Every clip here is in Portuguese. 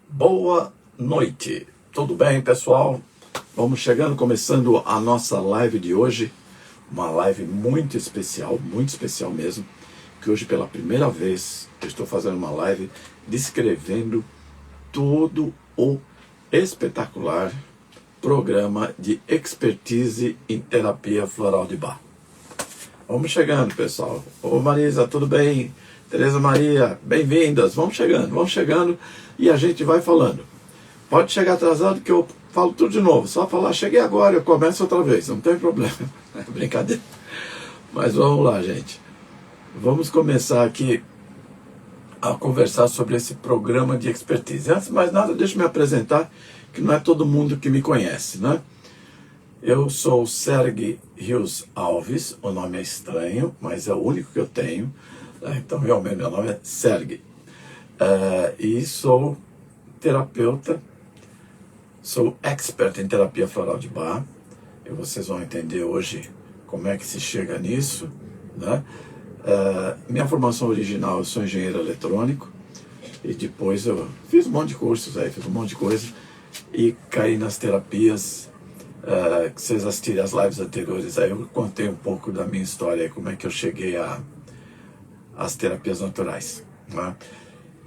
Boa noite, tudo bem, pessoal? Vamos chegando, começando a nossa live de hoje, uma live muito especial mesmo, que hoje pela primeira vez eu estou fazendo uma live descrevendo todo o espetacular programa de expertise em terapia floral de Bach. Vamos chegando, pessoal. Ô Marisa, tudo bem? Tereza Maria, bem-vindas. Vamos chegando e a gente vai falando. Pode chegar atrasado que eu falo tudo de novo. Só falar, cheguei agora, eu começo outra vez. Não tem problema. É brincadeira. Mas vamos lá, gente. Vamos começar aqui a conversar sobre esse programa de expertise. Antes de mais nada, deixa eu me apresentar, que não é todo mundo que me conhece, né? Eu sou o Sergi Rios Alves, o nome é estranho, mas é o único que eu tenho. Então, realmente, meu nome é Sergi. E sou terapeuta, sou expert em terapia floral de Bach. E vocês vão entender hoje como é que se chega nisso, né? Minha formação original, eu sou engenheiro eletrônico. E depois eu fiz um monte de cursos aí, fiz um monte de coisa. E caí nas terapias. Que vocês assistirem as lives anteriores, aí eu contei um pouco da minha história, como é que eu cheguei às terapias naturais, né?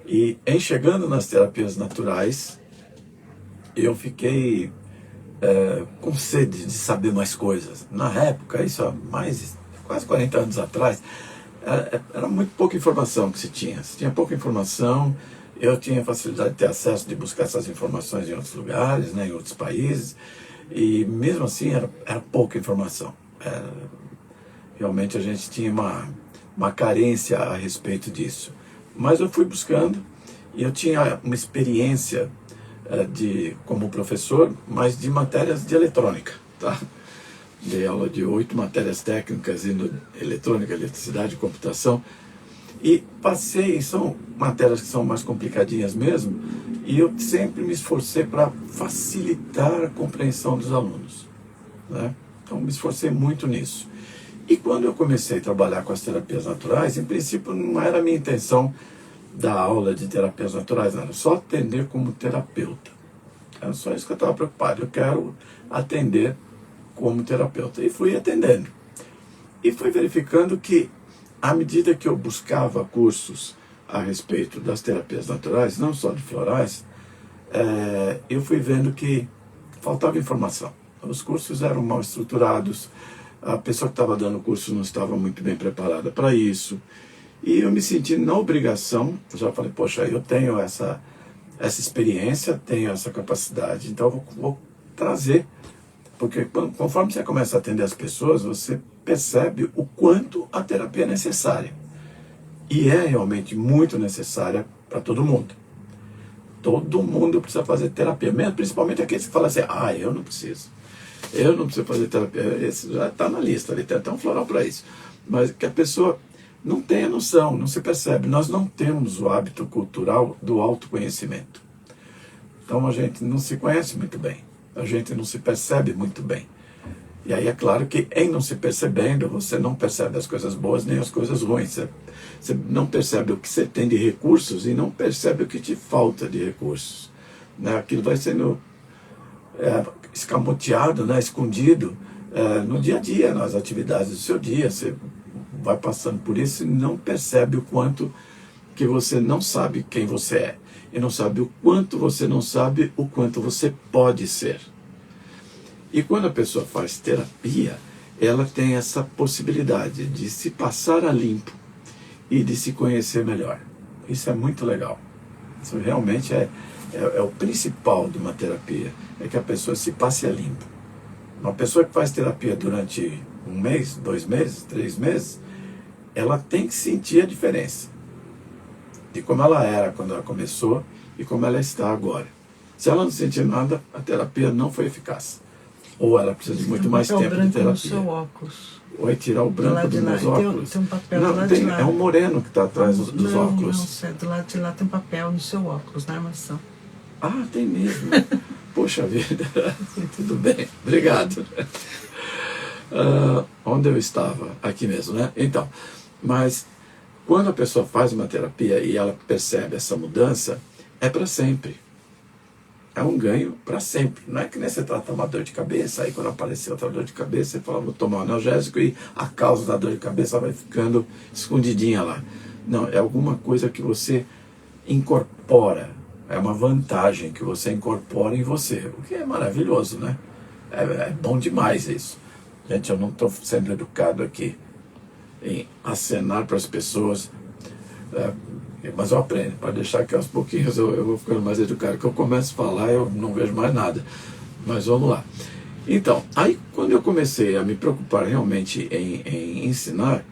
E em chegando nas terapias naturais, eu fiquei com sede de saber mais coisas. Na época, isso há quase 40 anos atrás, era muito pouca informação que se tinha. Se tinha pouca informação, eu tinha facilidade de ter acesso, de buscar essas informações em outros lugares, né, em outros países. E mesmo assim era pouca informação. Realmente a gente tinha uma carência a respeito disso. Mas eu fui buscando e eu tinha uma experiência como professor, mas de matérias de eletrônica. Tá? Dei aula de 8 matérias técnicas em eletrônica, eletricidade e computação. E são matérias que são mais complicadinhas mesmo, e eu sempre me esforcei para facilitar a compreensão dos alunos, né? Então me esforcei muito nisso. E quando eu comecei a trabalhar com as terapias naturais, em princípio não era a minha intenção dar aula de terapias naturais, era só atender como terapeuta. Era só isso que eu estava preocupado, eu quero atender como terapeuta. E fui atendendo. E fui verificando que à medida que eu buscava cursos a respeito das terapias naturais, não só de florais, eu fui vendo que faltava informação. Os cursos eram mal estruturados, a pessoa que estava dando o curso não estava muito bem preparada para isso, e eu me senti na obrigação, já falei, poxa, eu tenho essa experiência, tenho essa capacidade, então eu vou trazer, porque conforme você começa a atender as pessoas, você percebe o quanto a terapia é necessária. E é realmente muito necessária para todo mundo. Todo mundo precisa fazer terapia, mesmo, principalmente aqueles que falam assim, eu não preciso fazer terapia. Esse já está na lista, ali tem até um floral para isso. Mas que a pessoa não tenha noção, não se percebe. Nós não temos o hábito cultural do autoconhecimento. Então a gente não se conhece muito bem, a gente não se percebe muito bem. E aí é claro que em não se percebendo, você não percebe as coisas boas nem as coisas ruins. Você não percebe o que você tem de recursos e não percebe o que te falta de recursos, né? Aquilo vai sendo escamoteado, né? Escondido no dia a dia, nas atividades do seu dia. Você vai passando por isso e não percebe o quanto que você não sabe quem você é. E não sabe o quanto você não sabe o quanto você pode ser. E quando a pessoa faz terapia, ela tem essa possibilidade de se passar a limpo e de se conhecer melhor. Isso é muito legal. Isso realmente é o principal de uma terapia, é que a pessoa se passe a limpo. Uma pessoa que faz terapia durante 1 mês, 2 meses, 3 meses, ela tem que sentir a diferença de como ela era quando ela começou e como ela está agora. Se ela não sentir nada, a terapia não foi eficaz. Ou ela precisa de muito mais tempo de terapia. No seu óculos. Ou é tirar o branco dos meus óculos. Tem um papel não, do lado de lá. É um moreno que está atrás dos óculos. Não, do lado de lá tem um papel no seu óculos, na armação. Ah, tem mesmo. Poxa vida. Tudo bem, obrigado. Onde eu estava? Aqui mesmo, né? Então, mas quando a pessoa faz uma terapia e ela percebe essa mudança, é para sempre. é um ganho para sempre. Não é que nem você trata uma dor de cabeça, aí quando aparecer outra dor de cabeça, você fala, vou tomar um analgésico e a causa da dor de cabeça vai ficando escondidinha lá. Não, é alguma coisa que você incorpora, é uma vantagem que você incorpora em você, o que é maravilhoso, né? É bom demais isso. Gente, eu não estou sendo educado aqui em acenar para as pessoas, mas eu aprendo, para deixar que aos pouquinhos eu vou ficando mais educado, que eu começo a falar eu não vejo mais nada, mas vamos lá. Então, aí quando eu comecei a me preocupar realmente em ensinar,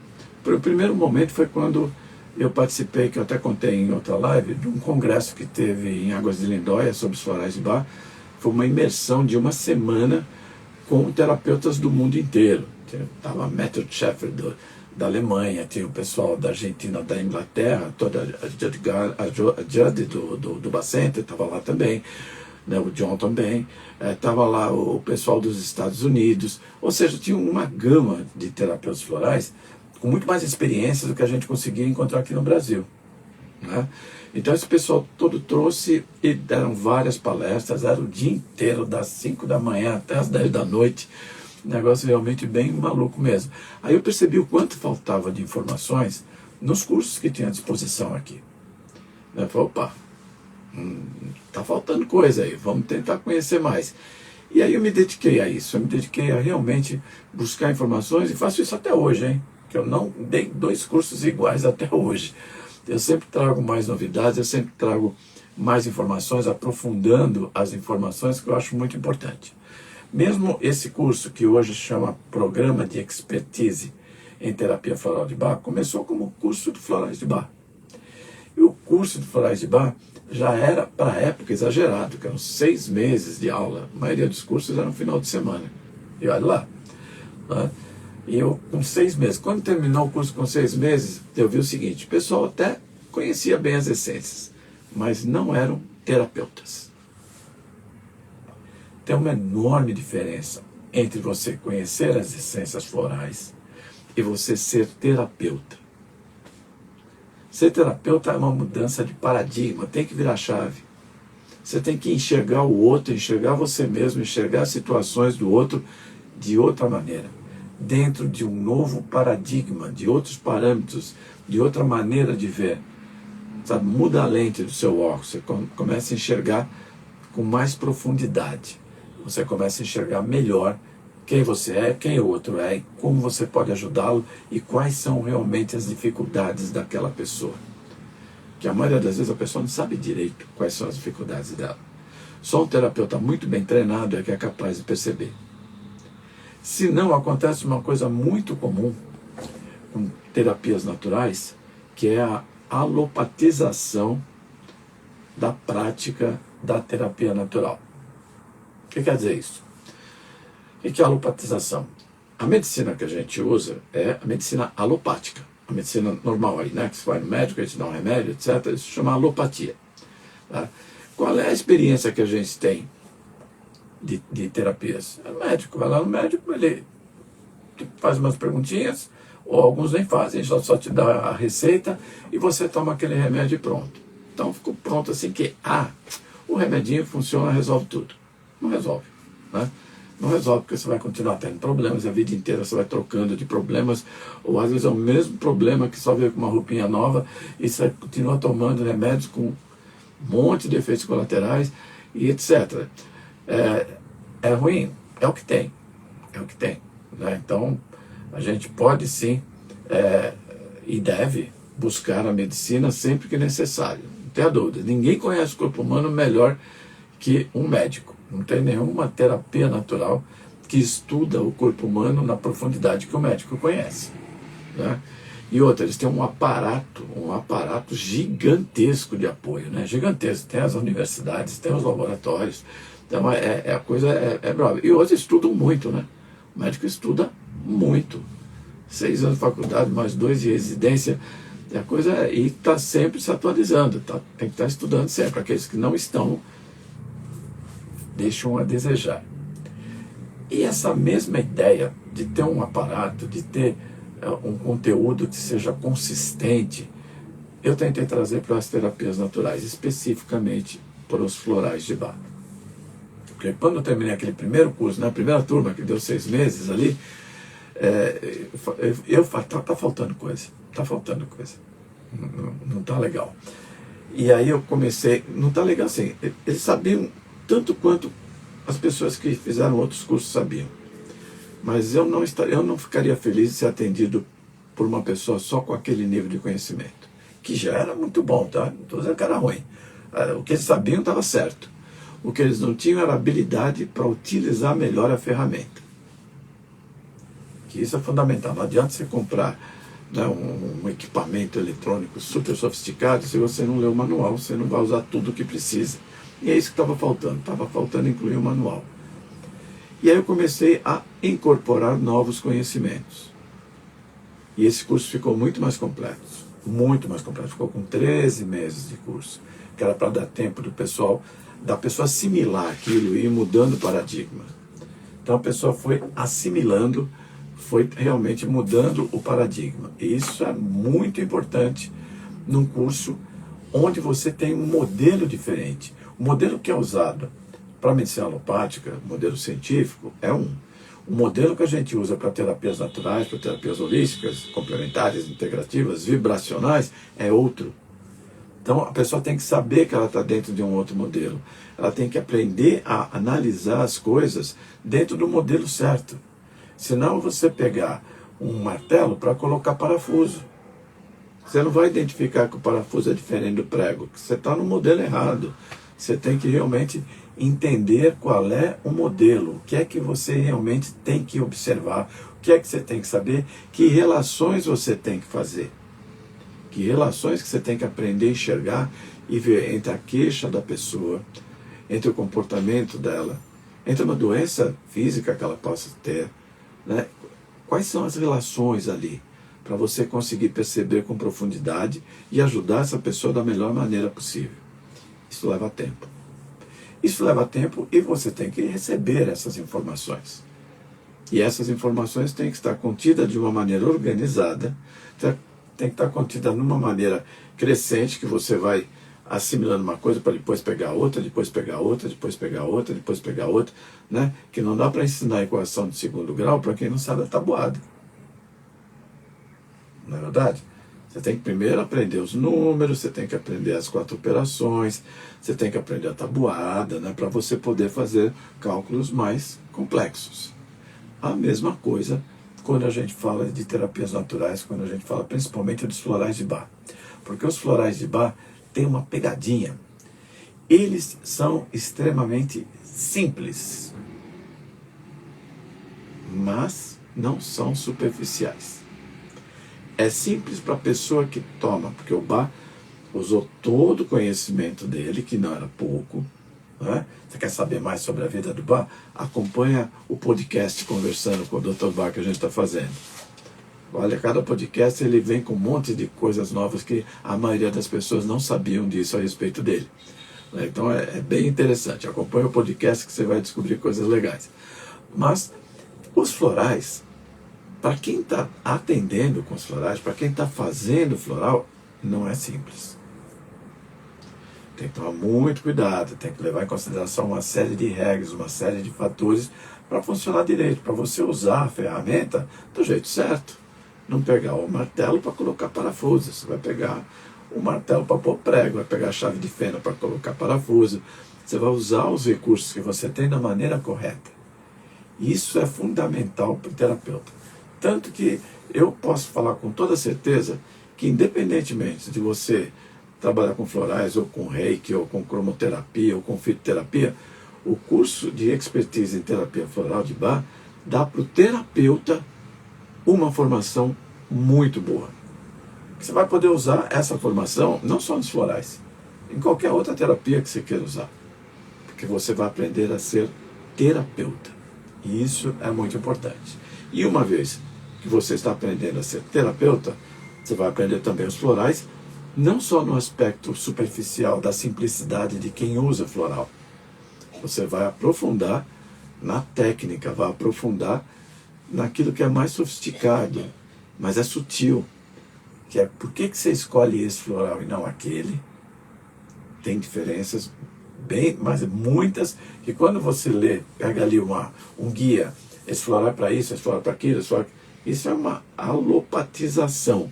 o primeiro momento foi quando eu participei, que eu até contei em outra live, de um congresso que teve em Águas de Lindóia sobre os florais de Bach. Foi uma imersão de uma semana com terapeutas do mundo inteiro. Estava Matthew Sheffer da Alemanha, tinha o pessoal da Argentina, da Inglaterra, toda a Judy do Bacenter estava lá também, né, o John também, estava lá o pessoal dos Estados Unidos, ou seja, tinha uma gama de terapeutas florais com muito mais experiência do que a gente conseguia encontrar aqui no Brasil, né? Então esse pessoal todo trouxe e deram várias palestras, era o dia inteiro, das 5 da manhã até as 10 da noite, negócio realmente bem maluco mesmo. Aí eu percebi o quanto faltava de informações nos cursos que tinha à disposição aqui. Eu falei, opa, tá faltando coisa aí, vamos tentar conhecer mais. E aí eu me dediquei a isso, eu me dediquei a realmente buscar informações, e faço isso até hoje, hein? Que eu não dei 2 cursos iguais até hoje. Eu sempre trago mais novidades, eu sempre trago mais informações, aprofundando as informações, que eu acho muito importante. Mesmo esse curso, que hoje chama Programa de Expertise em Terapia Floral de Bach, começou como curso de Florais de Bach. E o curso de Florais de Bach já era, para a época, exagerado, que eram 6 meses de aula. A maioria dos cursos era no final de semana. E olha lá, né? E eu, com 6 meses, quando terminou o curso com 6 meses, eu vi o seguinte: o pessoal até conhecia bem as essências, mas não eram terapeutas. Tem uma enorme diferença entre você conhecer as essências florais e você ser terapeuta. Ser terapeuta é uma mudança de paradigma, tem que virar chave. Você tem que enxergar o outro, enxergar você mesmo, enxergar as situações do outro de outra maneira, dentro de um novo paradigma, de outros parâmetros, de outra maneira de ver. Sabe? Muda a lente do seu óculos, você começa a enxergar com mais profundidade. Você começa a enxergar melhor quem você é, quem o outro é, e como você pode ajudá-lo, e quais são realmente as dificuldades daquela pessoa. Que a maioria das vezes a pessoa não sabe direito quais são as dificuldades dela. Só um terapeuta muito bem treinado é que é capaz de perceber. Se não, acontece uma coisa muito comum com terapias naturais, que é a alopatização da prática da terapia natural. O que quer dizer isso? O que é alopatização? A medicina que a gente usa é a medicina alopática, a medicina normal aí, né? Que você vai no médico, ele te dá um remédio, etc. Isso se chama alopatia. Tá? Qual é a experiência que a gente tem de terapias? O médico vai lá no médico, ele faz umas perguntinhas, ou alguns nem fazem, só te dá a receita e você toma aquele remédio e pronto. Então ficou pronto assim que, o remedinho funciona, resolve tudo. Não resolve, né? Não resolve, porque você vai continuar tendo problemas, a vida inteira você vai trocando de problemas, ou às vezes é o mesmo problema que só veio com uma roupinha nova, e você continua tomando remédios com um monte de efeitos colaterais, e etc. É ruim, é o que tem, né? Então, a gente pode sim, e deve buscar a medicina sempre que necessário, não tenha dúvida. Ninguém conhece o corpo humano melhor que um médico. Não tem nenhuma terapia natural que estuda o corpo humano na profundidade que o médico conhece, né? E outra, eles têm um aparato gigantesco de apoio, né? Gigantesco. Tem as universidades, tem os laboratórios. Então a coisa é brava. E outros estudam muito, né? O médico estuda muito. 6 anos de faculdade, mais 2 de residência. A coisa e está sempre se atualizando. Tem que estar estudando sempre. Aqueles que não estão deixam a desejar. E essa mesma ideia de ter um aparato, de ter um conteúdo que seja consistente, eu tentei trazer para as terapias naturais, especificamente para os florais de Bach. Porque quando eu terminei aquele primeiro curso, na primeira turma, que deu 6 meses ali, eu falei, tá faltando coisa, não tá legal. E aí eu comecei, não tá legal assim, eles sabiam tanto quanto as pessoas que fizeram outros cursos sabiam. Mas eu não ficaria feliz de ser atendido por uma pessoa só com aquele nível de conhecimento, que já era muito bom, tá? Não estou dizendo que era ruim. O que eles sabiam estava certo. O que eles não tinham era habilidade para utilizar melhor a ferramenta. Que isso é fundamental. Não adianta você comprar, né, um equipamento eletrônico super sofisticado, se você não lê o manual, você não vai usar tudo o que precisa. E é isso que estava faltando. Estava faltando incluir o manual. E aí eu comecei a incorporar novos conhecimentos. E esse curso ficou muito mais completo. Muito mais completo. Ficou com 13 meses de curso. Que era para dar tempo da pessoa assimilar aquilo e ir mudando o paradigma. Então a pessoa foi assimilando, foi realmente mudando o paradigma. E isso é muito importante num curso onde você tem um modelo diferente. O modelo que é usado para a medicina alopática, o modelo científico, é um. O modelo que a gente usa para terapias naturais, para terapias holísticas, complementares, integrativas, vibracionais, é outro. Então a pessoa tem que saber que ela está dentro de um outro modelo. Ela tem que aprender a analisar as coisas dentro do modelo certo. Senão você pegar um martelo para colocar parafuso. Você não vai identificar que o parafuso é diferente do prego, que você está no modelo errado. Você tem que realmente entender qual é o modelo, o que é que você realmente tem que observar, o que é que você tem que saber, que relações você tem que fazer, que relações que você tem que aprender a enxergar e ver entre a queixa da pessoa, entre o comportamento dela, entre uma doença física que ela possa ter, né? Quais são as relações ali, para você conseguir perceber com profundidade e ajudar essa pessoa da melhor maneira possível. Isso leva tempo. Isso leva tempo e você tem que receber essas informações. E essas informações têm que estar contidas de uma maneira organizada, tem que estar contida de uma maneira crescente, que você vai assimilando uma coisa para depois pegar outra, depois pegar outra, depois pegar outra, depois pegar outra, né? Que não dá para ensinar a equação de segundo grau para quem não sabe a tabuada. Não é verdade? Você tem que primeiro aprender os números, você tem que aprender as 4 operações, você tem que aprender a tabuada, né, para você poder fazer cálculos mais complexos. A mesma coisa quando a gente fala de terapias naturais, quando a gente fala principalmente dos florais de Bach. Porque os florais de Bach têm uma pegadinha. Eles são extremamente simples, mas não são superficiais. É simples para a pessoa que toma, porque o Bach usou todo o conhecimento dele, que não era pouco. Né? Você quer saber mais sobre a vida do Bach? Acompanha o podcast Conversando com o Dr. Bach que a gente está fazendo. Olha, cada podcast ele vem com um monte de coisas novas que a maioria das pessoas não sabiam disso a respeito dele. Então é bem interessante. Acompanha o podcast que você vai descobrir coisas legais. Mas os florais, para quem está atendendo com os florais, para quem está fazendo floral, não é simples. Tem que tomar muito cuidado, tem que levar em consideração uma série de regras, uma série de fatores para funcionar direito, para você usar a ferramenta do jeito certo. Não pegar o martelo para colocar parafuso, você vai pegar o martelo para pôr prego, vai pegar a chave de fenda para colocar parafuso. Você vai usar os recursos que você tem da maneira correta. Isso é fundamental para o terapeuta. Tanto que eu posso falar com toda certeza que, independentemente de você trabalhar com florais, ou com reiki, ou com cromoterapia, ou com fitoterapia, o curso de expertise em terapia floral de Bach dá para o terapeuta uma formação muito boa. Você vai poder usar essa formação não só nos florais, em qualquer outra terapia que você queira usar. Porque você vai aprender a ser terapeuta. E isso é muito importante. E uma vez que você está aprendendo a ser terapeuta, você vai aprender também os florais, não só no aspecto superficial da simplicidade de quem usa floral. Você vai aprofundar na técnica, vai aprofundar naquilo que é mais sofisticado, mas é sutil. Que é por que você escolhe esse floral e não aquele? Tem diferenças bem, mas muitas, que quando você lê, pega ali um guia, esse floral é para isso, esse floral é para aquilo, isso é uma alopatização.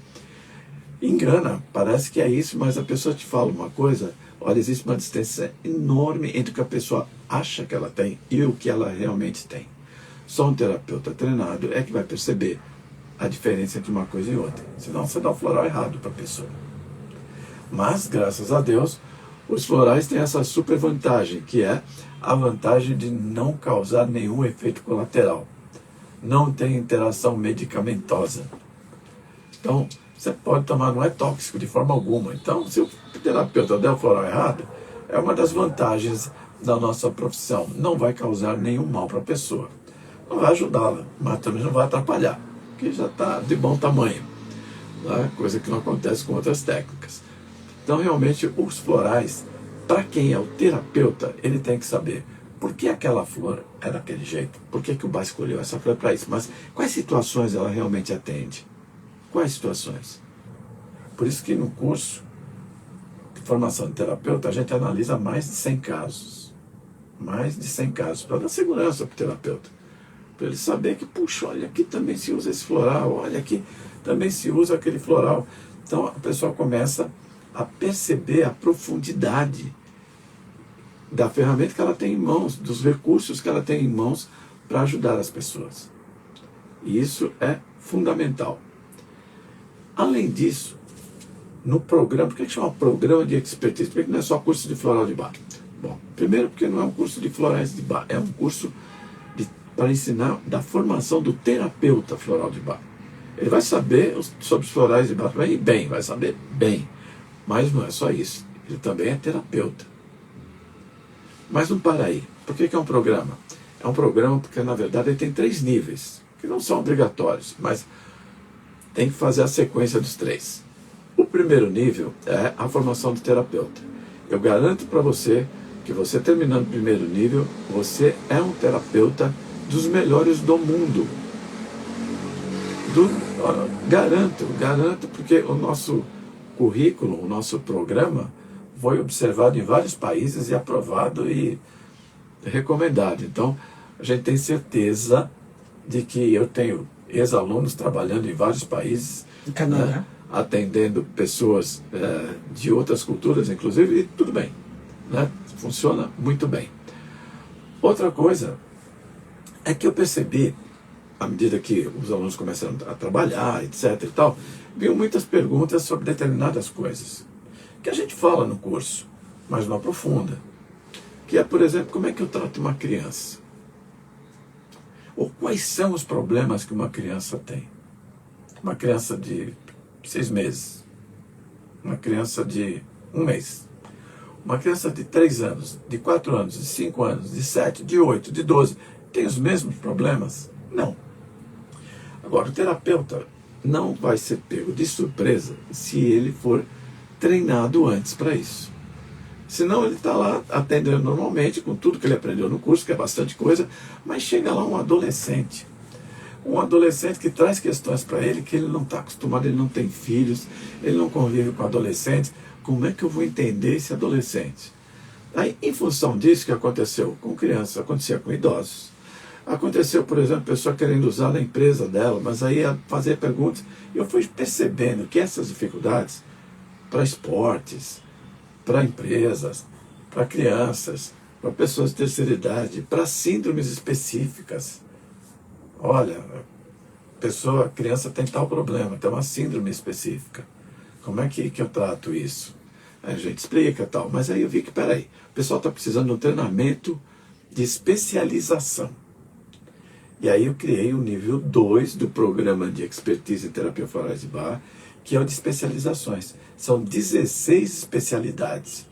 Engana, parece que é isso, mas a pessoa te fala uma coisa, olha, existe uma distância enorme entre o que a pessoa acha que ela tem e o que ela realmente tem. Só um terapeuta treinado é que vai perceber a diferença entre uma coisa e outra. Senão você dá o floral errado para a pessoa. Mas, graças a Deus, os florais têm essa super vantagem, que é a vantagem de não causar nenhum efeito colateral. Não tem interação medicamentosa. Então, você pode tomar, não é tóxico de forma alguma. Então, se o terapeuta der o floral errado, é uma das vantagens da nossa profissão. Não vai causar nenhum mal para a pessoa. Não vai ajudá-la, mas também não vai atrapalhar, porque já está de bom tamanho, né? Coisa que não acontece com outras técnicas. Então, realmente, os florais, para quem é o terapeuta, ele tem que saber por que aquela flor é daquele jeito, por que o bar escolheu essa flor para isso, mas quais situações ela realmente atende. Quais situações? Por isso que no curso de formação de terapeuta, a gente analisa mais de 100 casos. Mais de 100 casos, para dar segurança para o terapeuta. Para ele saber que, puxa, olha, aqui também se usa esse floral, olha, aqui também se usa aquele floral. Então a pessoa começa a perceber a profundidade da ferramenta que ela tem em mãos, dos recursos que ela tem em mãos para ajudar as pessoas. E isso é fundamental. Além disso, no programa, por que chama programa de expertise? Por que não é só curso de floral de bar? Bom, primeiro porque não é um curso de florais de bar, é um curso para ensinar da formação do terapeuta floral de bar. Ele vai saber sobre os florais de bar, vai saber bem, mas não é só isso, ele também é terapeuta. Mas não para aí. Por que é um programa? É um programa porque, na verdade, ele tem 3 níveis, que não são obrigatórios, mas tem que fazer a sequência dos 3. O primeiro nível é a formação do terapeuta. Eu garanto para você que você terminando o primeiro nível, você é um terapeuta dos melhores do mundo. Garanto, porque o nosso currículo, o nosso programa foi observado em vários países e aprovado e recomendado. Então, a gente tem certeza de que eu tenho ex-alunos trabalhando em vários países, Canadá, atendendo pessoas de outras culturas, inclusive, e tudo bem, né? Funciona muito bem. Outra coisa é que eu percebi, à medida que os alunos começaram a trabalhar, etc. e tal, viu muitas perguntas sobre determinadas coisas, que a gente fala no curso, mas não aprofunda. Que é, por exemplo, como é que eu trato uma criança? Ou quais são os problemas que uma criança tem? Uma criança de 6 meses, uma criança de 1 mês, uma criança de 3 anos, de 4 anos, de 5 anos, de 7, de 8, de 12, tem os mesmos problemas? Não. Agora, o terapeuta não vai ser pego de surpresa se ele for treinado antes para isso. Senão ele está lá atendendo normalmente, com tudo que ele aprendeu no curso, que é bastante coisa, mas chega lá um adolescente que traz questões para ele que ele não está acostumado, ele não tem filhos, ele não convive com adolescentes. Como é que eu vou entender esse adolescente? Aí, em função disso que aconteceu com crianças, acontecia com idosos. Aconteceu, por exemplo, pessoa querendo usar na empresa dela, mas aí ia fazer perguntas. E eu fui percebendo que essas dificuldades, para esportes, para empresas, para crianças, para pessoas de terceira idade, para síndromes específicas. Olha, a criança tem tal problema, tem uma síndrome específica. Como é que eu trato isso? A gente explica tal, mas aí eu vi que, peraí, o pessoal está precisando de um treinamento de especialização. E aí eu criei o nível 2 do programa de expertise em terapia florais de bar, que é o de especializações. São 16 especialidades.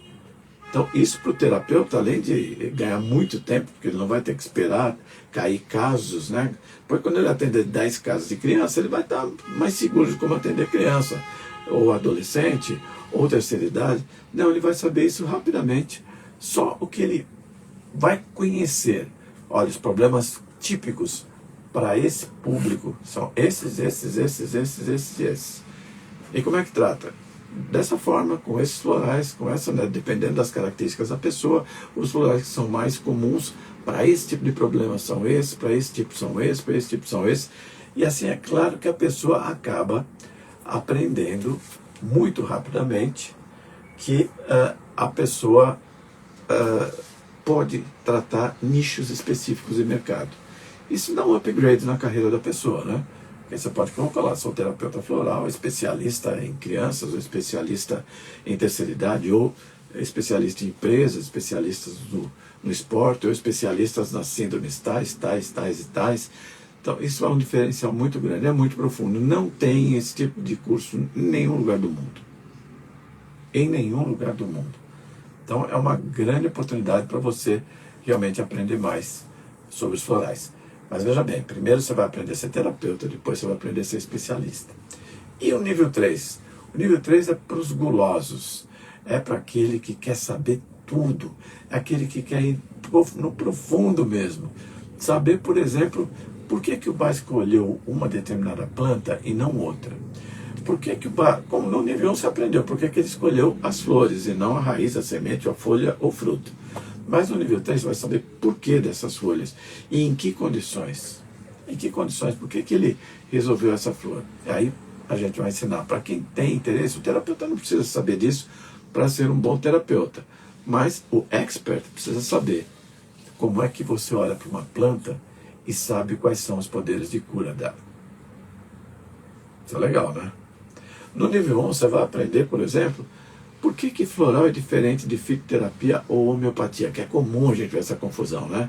Então, isso para o terapeuta, além de ganhar muito tempo, porque ele não vai ter que esperar cair casos, né? Porque quando ele atender 10 casos de criança, ele vai estar mais seguro de como atender criança, ou adolescente, ou terceira idade. Não, ele vai saber isso rapidamente. Só o que ele vai conhecer. Olha, os problemas típicos para esse público são esses. E como é que trata? dessa forma, com esses florais, com essa, né, dependendo das características da pessoa, os florais que são mais comuns para esse tipo de problema são esses, para esse tipo são esses, para esse tipo são esses. E assim é claro que a pessoa acaba aprendendo muito rapidamente que a pessoa pode tratar nichos específicos de mercado. Isso dá um upgrade na carreira da pessoa, né? Porque você pode colocar lá, sou terapeuta floral, especialista em crianças, ou especialista em terceira idade, ou especialista em empresas, especialistas no esporte, ou especialistas nas síndromes tais e tais. Então, isso é um diferencial muito grande, é muito profundo. Não tem esse tipo de curso em nenhum lugar do mundo. Em nenhum lugar do mundo. Então, é uma grande oportunidade para você realmente aprender mais sobre os florais. Mas veja bem, primeiro você vai aprender a ser terapeuta, depois você vai aprender a ser especialista. E o nível 3? O nível 3 é para os gulosos. É para aquele que quer saber tudo. É aquele que quer ir no profundo mesmo. Saber, por exemplo, por que o Bach escolheu uma determinada planta e não outra. Por que o Bach, como no nível 1 você aprendeu, por que ele escolheu as flores e não a raiz, a semente, a folha ou fruto. Mas no nível 3 você vai saber por que dessas folhas e em que condições. Em que condições, por que ele resolveu essa flor. E aí a gente vai ensinar. Para quem tem interesse, o terapeuta não precisa saber disso para ser um bom terapeuta. Mas o expert precisa saber como é que você olha para uma planta e sabe quais são os poderes de cura dela. Isso é legal, né? No nível 1 você vai aprender, por exemplo, por que floral é diferente de fitoterapia ou homeopatia, que é comum a gente ver essa confusão, né?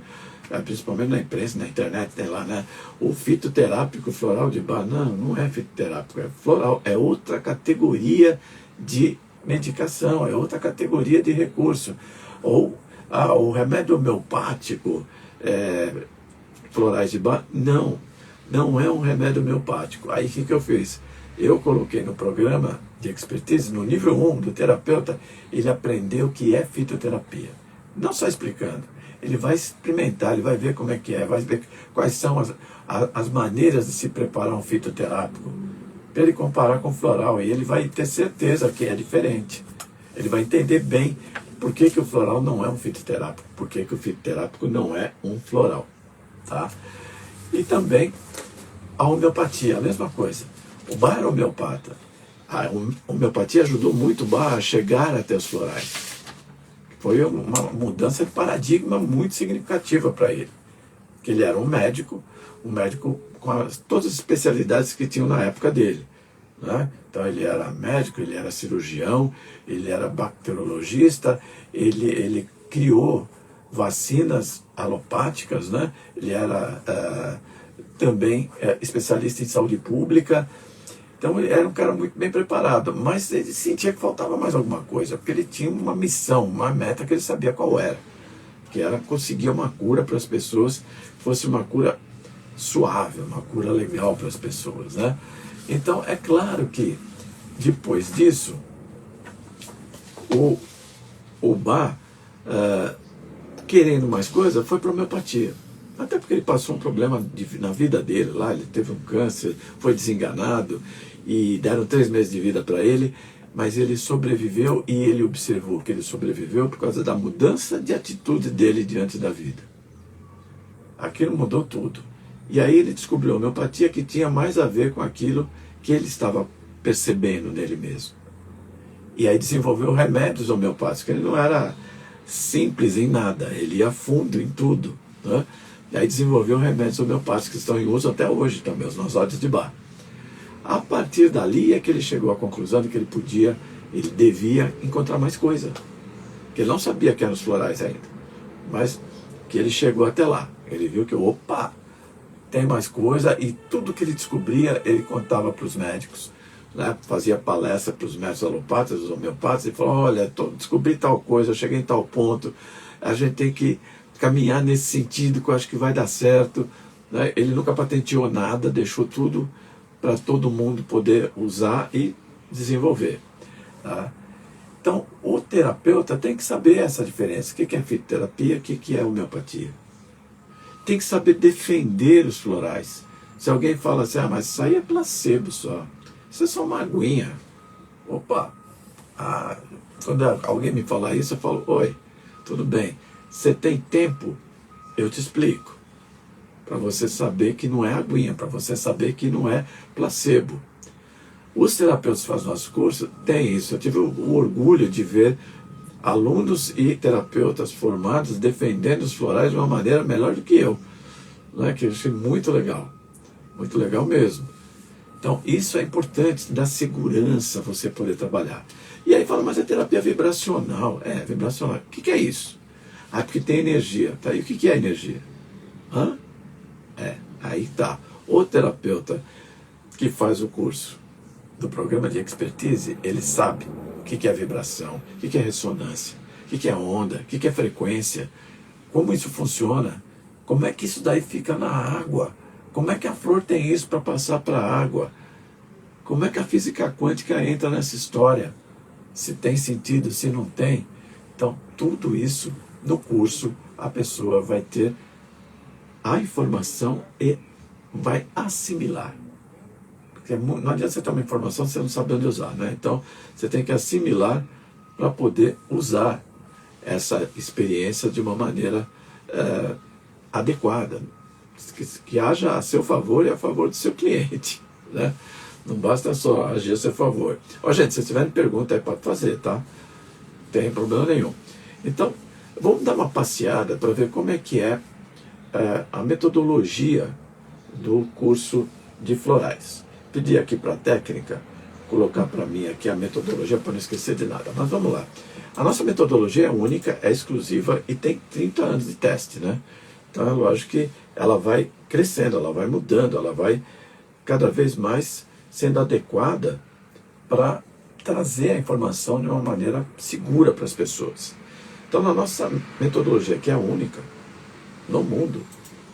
Principalmente na imprensa, na internet, tem lá, né? O fitoterápico floral de Bach, não é fitoterápico, é floral, é outra categoria de medicação, é outra categoria de recurso. Ou o remédio homeopático, florais de Bach, não é um remédio homeopático. Aí o que eu fiz? Eu coloquei no programa de expertise, no nível 1 do terapeuta, ele aprendeu o que é fitoterapia. Não só explicando, ele vai experimentar, ele vai ver como é que é, vai ver quais são as maneiras de se preparar um fitoterápico, para ele comparar com floral, e ele vai ter certeza que é diferente. Ele vai entender bem por que o floral não é um fitoterápico, por que o fitoterápico não é um floral. Tá? E também a homeopatia, a mesma coisa. O Bach era homeopata. A homeopatia ajudou muito o Bach a chegar até os florais. Foi uma mudança de paradigma muito significativa para ele. Que ele era um médico com todas as especialidades que tinham na época dele. Né? Então ele era médico, ele era cirurgião, ele era bacteriologista, ele criou vacinas alopáticas, né? Ele era também especialista em saúde pública. Então ele era um cara muito bem preparado, mas ele sentia que faltava mais alguma coisa, porque ele tinha uma missão, uma meta que ele sabia qual era, que era conseguir uma cura para as pessoas, que fosse uma cura suave, uma cura legal para as pessoas, né? Então é claro que depois disso o Bach, querendo mais coisa, foi para a homeopatia. Até porque ele passou um problema na vida dele lá, ele teve um câncer, foi desenganado e deram 3 meses de vida para ele, mas ele sobreviveu e ele observou que ele sobreviveu por causa da mudança de atitude dele diante da vida. Aquilo mudou tudo. E aí ele descobriu a homeopatia que tinha mais a ver com aquilo que ele estava percebendo nele mesmo. E aí desenvolveu remédios homeopáticos, ele não era simples em nada, ele ia fundo em tudo, né? E aí desenvolveu remédios homeopáticos que estão em uso até hoje também, os nosódios de Bach. A partir dali é que ele chegou à conclusão de que ele devia encontrar mais coisa. Que ele não sabia que eram os florais ainda, mas que ele chegou até lá. Ele viu que, tem mais coisa, e tudo que ele descobria, ele contava para os médicos, né? Fazia palestra para os médicos alopatas, os homeopatas, e falou, olha, descobri tal coisa, eu cheguei em tal ponto, a gente tem que caminhar nesse sentido que eu acho que vai dar certo, né? Ele nunca patenteou nada, deixou tudo para todo mundo poder usar e desenvolver. Tá? Então, o terapeuta tem que saber essa diferença. O que é fitoterapia, o que é homeopatia. Tem que saber defender os florais. Se alguém fala assim, mas isso aí é placebo só. Isso é só uma aguinha. Quando alguém me fala isso, eu falo, oi, tudo bem, você tem tempo? Eu te explico. Para você saber que não é aguinha, para você saber que não é placebo. Os terapeutas que fazem nosso curso têm isso. Eu tive o orgulho de ver alunos e terapeutas formados defendendo os florais de uma maneira melhor do que eu. Né? Que eu achei muito legal mesmo. Então, isso é importante, dá segurança você poder trabalhar. E aí fala, mas é terapia vibracional. É, vibracional. O que é isso? Porque tem energia. Tá? E o que é energia? Aí tá. O terapeuta que faz o curso do programa de expertise, ele sabe o que é vibração, o que é ressonância, o que é onda, o que é frequência, como isso funciona, como é que isso daí fica na água, como é que a flor tem isso para passar para a água, como é que a física quântica entra nessa história, se tem sentido, se não tem. Então, tudo isso no curso a pessoa vai ter a informação e vai assimilar. Porque não adianta você ter uma informação se você não sabe onde usar, né? Então, você tem que assimilar para poder usar essa experiência de uma maneira adequada, que haja a seu favor e a favor do seu cliente, né? Não basta só agir a seu favor. Gente, se tiverem pergunta aí, pode fazer, tá? Não tem problema nenhum. Então, vamos dar uma passeada para ver como é que é a metodologia do curso de florais. Pedi aqui para a técnica colocar para mim aqui a metodologia para não esquecer de nada. Mas vamos lá. A nossa metodologia é única, é exclusiva e tem 30 anos de teste, né? Então é lógico que ela vai crescendo, ela vai mudando, ela vai cada vez mais sendo adequada para trazer a informação de uma maneira segura para as pessoas. Então na nossa metodologia, que é única no mundo,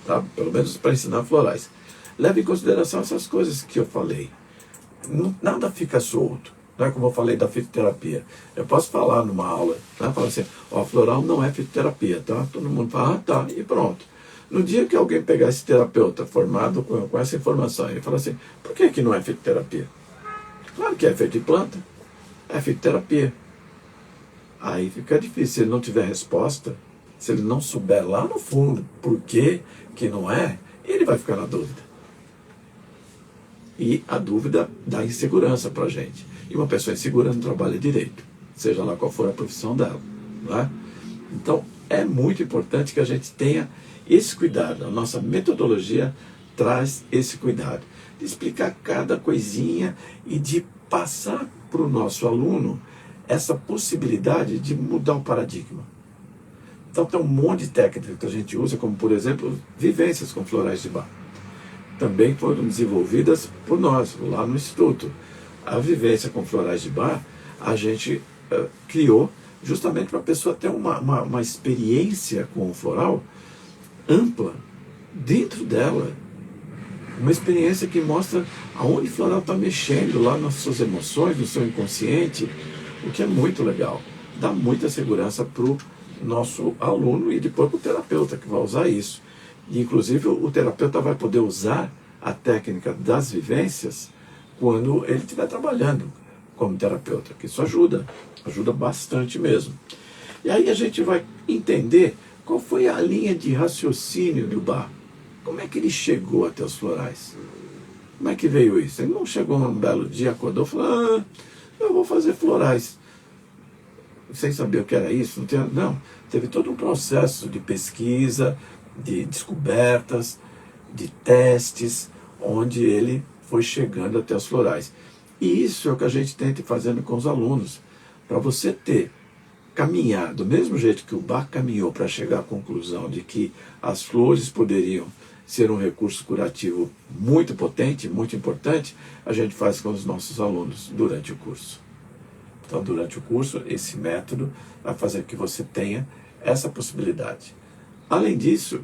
tá? Pelo menos para ensinar florais, leve em consideração essas coisas que eu falei. Nada fica solto. Não é como eu falei da fitoterapia. Eu posso falar numa aula, né? Falar assim, floral não é fitoterapia, tá? Todo mundo fala, tá, e pronto. No dia que alguém pegar esse terapeuta formado com essa informação e falar assim, por que não é fitoterapia? Claro que é feito de planta, é fitoterapia. Aí fica difícil, se ele não tiver resposta, se ele não souber lá no fundo por que não é, ele vai ficar na dúvida. E a dúvida dá insegurança para a gente. E uma pessoa insegura não trabalha direito, seja lá qual for a profissão dela. Não é? Então, é muito importante que a gente tenha esse cuidado. A nossa metodologia traz esse cuidado de explicar cada coisinha e de passar para o nosso aluno essa possibilidade de mudar o paradigma. Então, tem um monte de técnicas que a gente usa, como, por exemplo, vivências com florais de Bach. Também foram desenvolvidas por nós, lá no Instituto. A vivência com florais de Bach, a gente criou justamente para a pessoa ter uma experiência com o floral ampla dentro dela. Uma experiência que mostra aonde o floral está mexendo lá nas suas emoções, no seu inconsciente, o que é muito legal. Dá muita segurança para o nosso aluno e depois para o terapeuta que vai usar isso. E, inclusive, o terapeuta vai poder usar a técnica das vivências quando ele estiver trabalhando como terapeuta, que isso ajuda bastante mesmo. E aí a gente vai entender qual foi a linha de raciocínio do Bach. Como é que ele chegou até os florais? Como é que veio isso? Ele não chegou num belo dia, acordou e falou, eu vou fazer florais. Sem saber o que era isso. Não, teve todo um processo de pesquisa, de descobertas, de testes, onde ele foi chegando até os florais. E isso é o que a gente tenta fazendo com os alunos, para você ter caminhar do mesmo jeito que o Bach caminhou para chegar à conclusão de que as flores poderiam ser um recurso curativo muito potente, muito importante, a gente faz com os nossos alunos durante o curso. Então, durante o curso, esse método vai fazer que você tenha essa possibilidade. Além disso,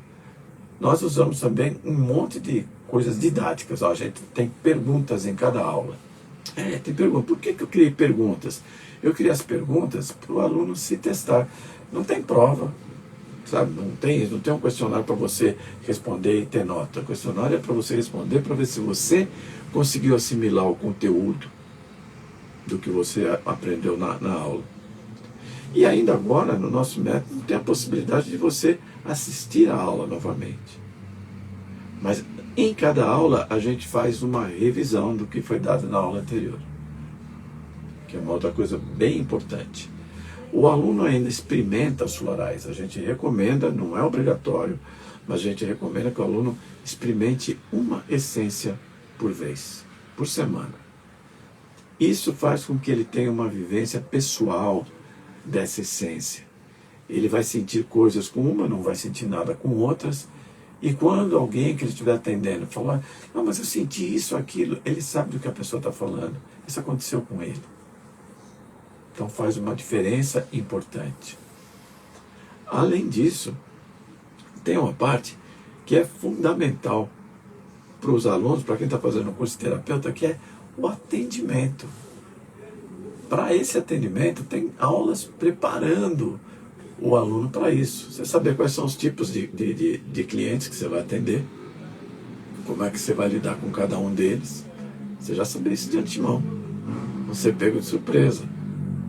nós usamos também um monte de coisas didáticas. A gente tem perguntas em cada aula. Tem perguntas. Por que eu criei perguntas? Eu criei as perguntas para o aluno se testar. Não tem prova, sabe? Não tem um questionário para você responder e ter nota. O questionário é para você responder, para ver se você conseguiu assimilar o conteúdo. do que você aprendeu na aula. E ainda agora, no nosso método, tem a possibilidade de você assistir a aula novamente. Mas em cada aula a gente faz uma revisão do que foi dado na aula anterior, que é uma outra coisa bem importante. O aluno ainda experimenta os florais. A gente recomenda, não é obrigatório, mas a gente recomenda que o aluno experimente uma essência por vez, por semana. Isso faz com que ele tenha uma vivência pessoal dessa essência. Ele vai sentir coisas com uma, não vai sentir nada com outras. E quando alguém que ele estiver atendendo falar, não, mas eu senti isso, aquilo, ele sabe do que a pessoa está falando. Isso aconteceu com ele. Então faz uma diferença importante. Além disso, tem uma parte que é fundamental para os alunos, para quem está fazendo o curso de terapeuta, que é o atendimento. Para esse atendimento, tem aulas preparando o aluno para isso. Você saber quais são os tipos de clientes que você vai atender, como é que você vai lidar com cada um deles. Você já sabe isso de antemão. Você pega de surpresa.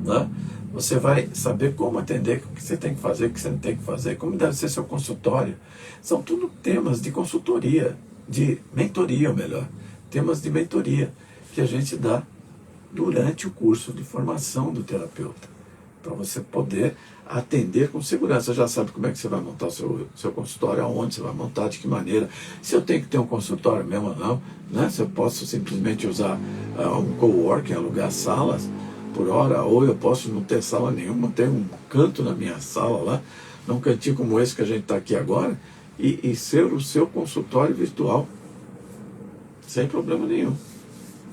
Né? Você vai saber como atender, o que você tem que fazer, o que você não tem que fazer, como deve ser seu consultório. São tudo temas de consultoria, de mentoria, ou melhor, temas de mentoria que a gente dá durante o curso de formação do terapeuta, para você poder atender com segurança. Você já sabe como é que você vai montar o seu consultório, aonde você vai montar, de que maneira, se eu tenho que ter um consultório mesmo ou não, né? Se eu posso simplesmente usar um coworking, alugar salas por hora, ou eu posso não ter sala nenhuma, ter um canto na minha sala lá, num cantinho como esse que a gente está aqui agora, e ser o seu consultório virtual, sem problema nenhum.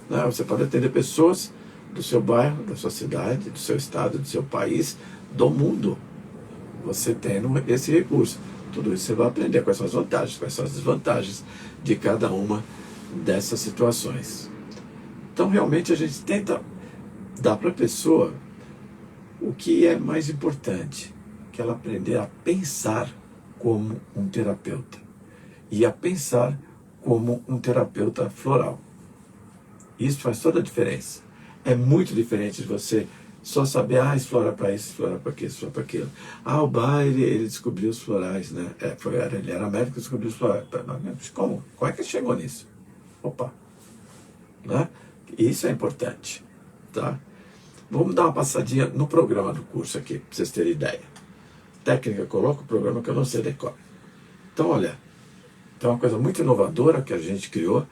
Né? Você pode atender pessoas do seu bairro, da sua cidade, do seu estado, do seu país, do mundo. Você tendo esse recurso. Tudo isso você vai aprender quais são as vantagens, quais são as desvantagens de cada uma dessas situações. Então, realmente, a gente tenta dar para a pessoa o que é mais importante, que ela aprender a pensar como um terapeuta e a pensar como um terapeuta floral. Isso faz toda a diferença. É muito diferente de você só saber, explorar para isso, explorar para aquilo, explorar para aquilo. O Bach, ele descobriu os florais, né? Ele era médico e descobriu os florais. Como? Como é que ele chegou nisso? Opa! Né? Isso é importante. Tá? Vamos dar uma passadinha no programa do curso aqui, para vocês terem ideia. Técnica, coloca o programa que eu não sei decorar. Então, olha, tem uma coisa muito inovadora que a gente criou,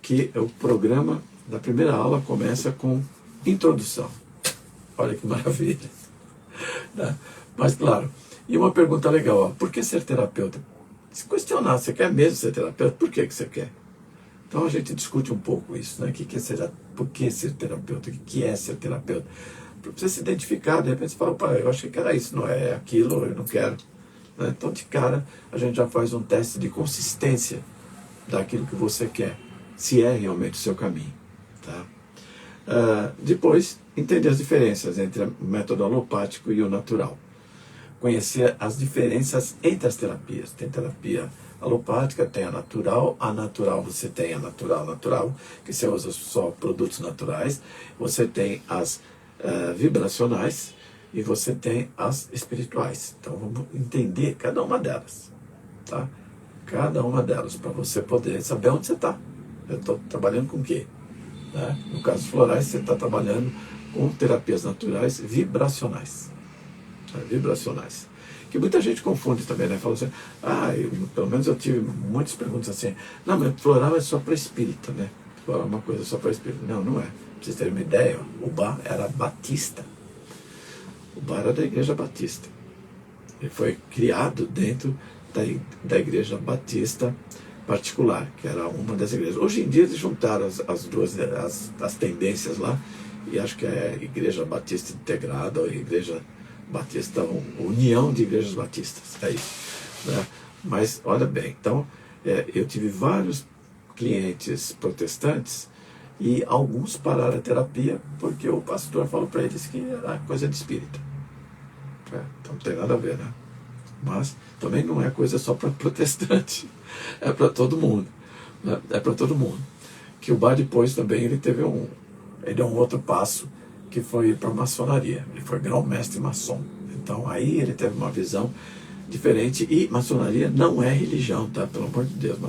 que é o programa da primeira aula começa com introdução. Olha que maravilha. Né? Mas, claro, e uma pergunta legal, por que ser terapeuta? Se questionar, você quer mesmo ser terapeuta? Por que você quer? Então a gente discute um pouco isso, né? Por que ser terapeuta? O que é ser terapeuta? Para você se identificar, de repente você fala, eu acho que era isso, não é aquilo, eu não quero. Né? Então, de cara, a gente já faz um teste de consistência daquilo que você quer, se é realmente o seu caminho. Tá? Depois, entender as diferenças entre o método alopático e o natural. Conhecer as diferenças entre as terapias. Tem terapia alopática, tem a natural você tem a natural, que você usa só produtos naturais, você tem as vibracionais e você tem as espirituais. Então vamos entender cada uma delas, tá? Cada uma delas, para você poder saber onde você está. Eu estou trabalhando com o quê? Né? No caso florais, você está trabalhando com terapias naturais vibracionais. Vibracionais. Que muita gente confunde também, né? Fala assim, pelo menos eu tive muitas perguntas assim, não, mas floral é só para espírita, né? Floral é uma coisa só para espírita. Não, não é. Pra vocês terem uma ideia, o Bach era batista. O Bach era da igreja batista. Ele foi criado dentro da igreja batista particular, que era uma das igrejas. Hoje em dia eles juntaram as duas as tendências lá, e acho que é a Igreja Batista Integrada, ou a Igreja Batista, União de Igrejas Batistas, é isso. Né? Mas, olha bem, então, eu tive vários clientes protestantes e alguns pararam a terapia porque o pastor falou para eles que era coisa de espírita. Então não tem nada a ver, né? Mas também não é coisa só para protestante, é para todo mundo. Né? É para todo mundo. Que o Bach depois também ele deu um outro passo que foi para a maçonaria. Ele foi grão-mestre maçom. Então aí ele teve uma visão diferente. E maçonaria não é religião, tá? Pelo amor de Deus.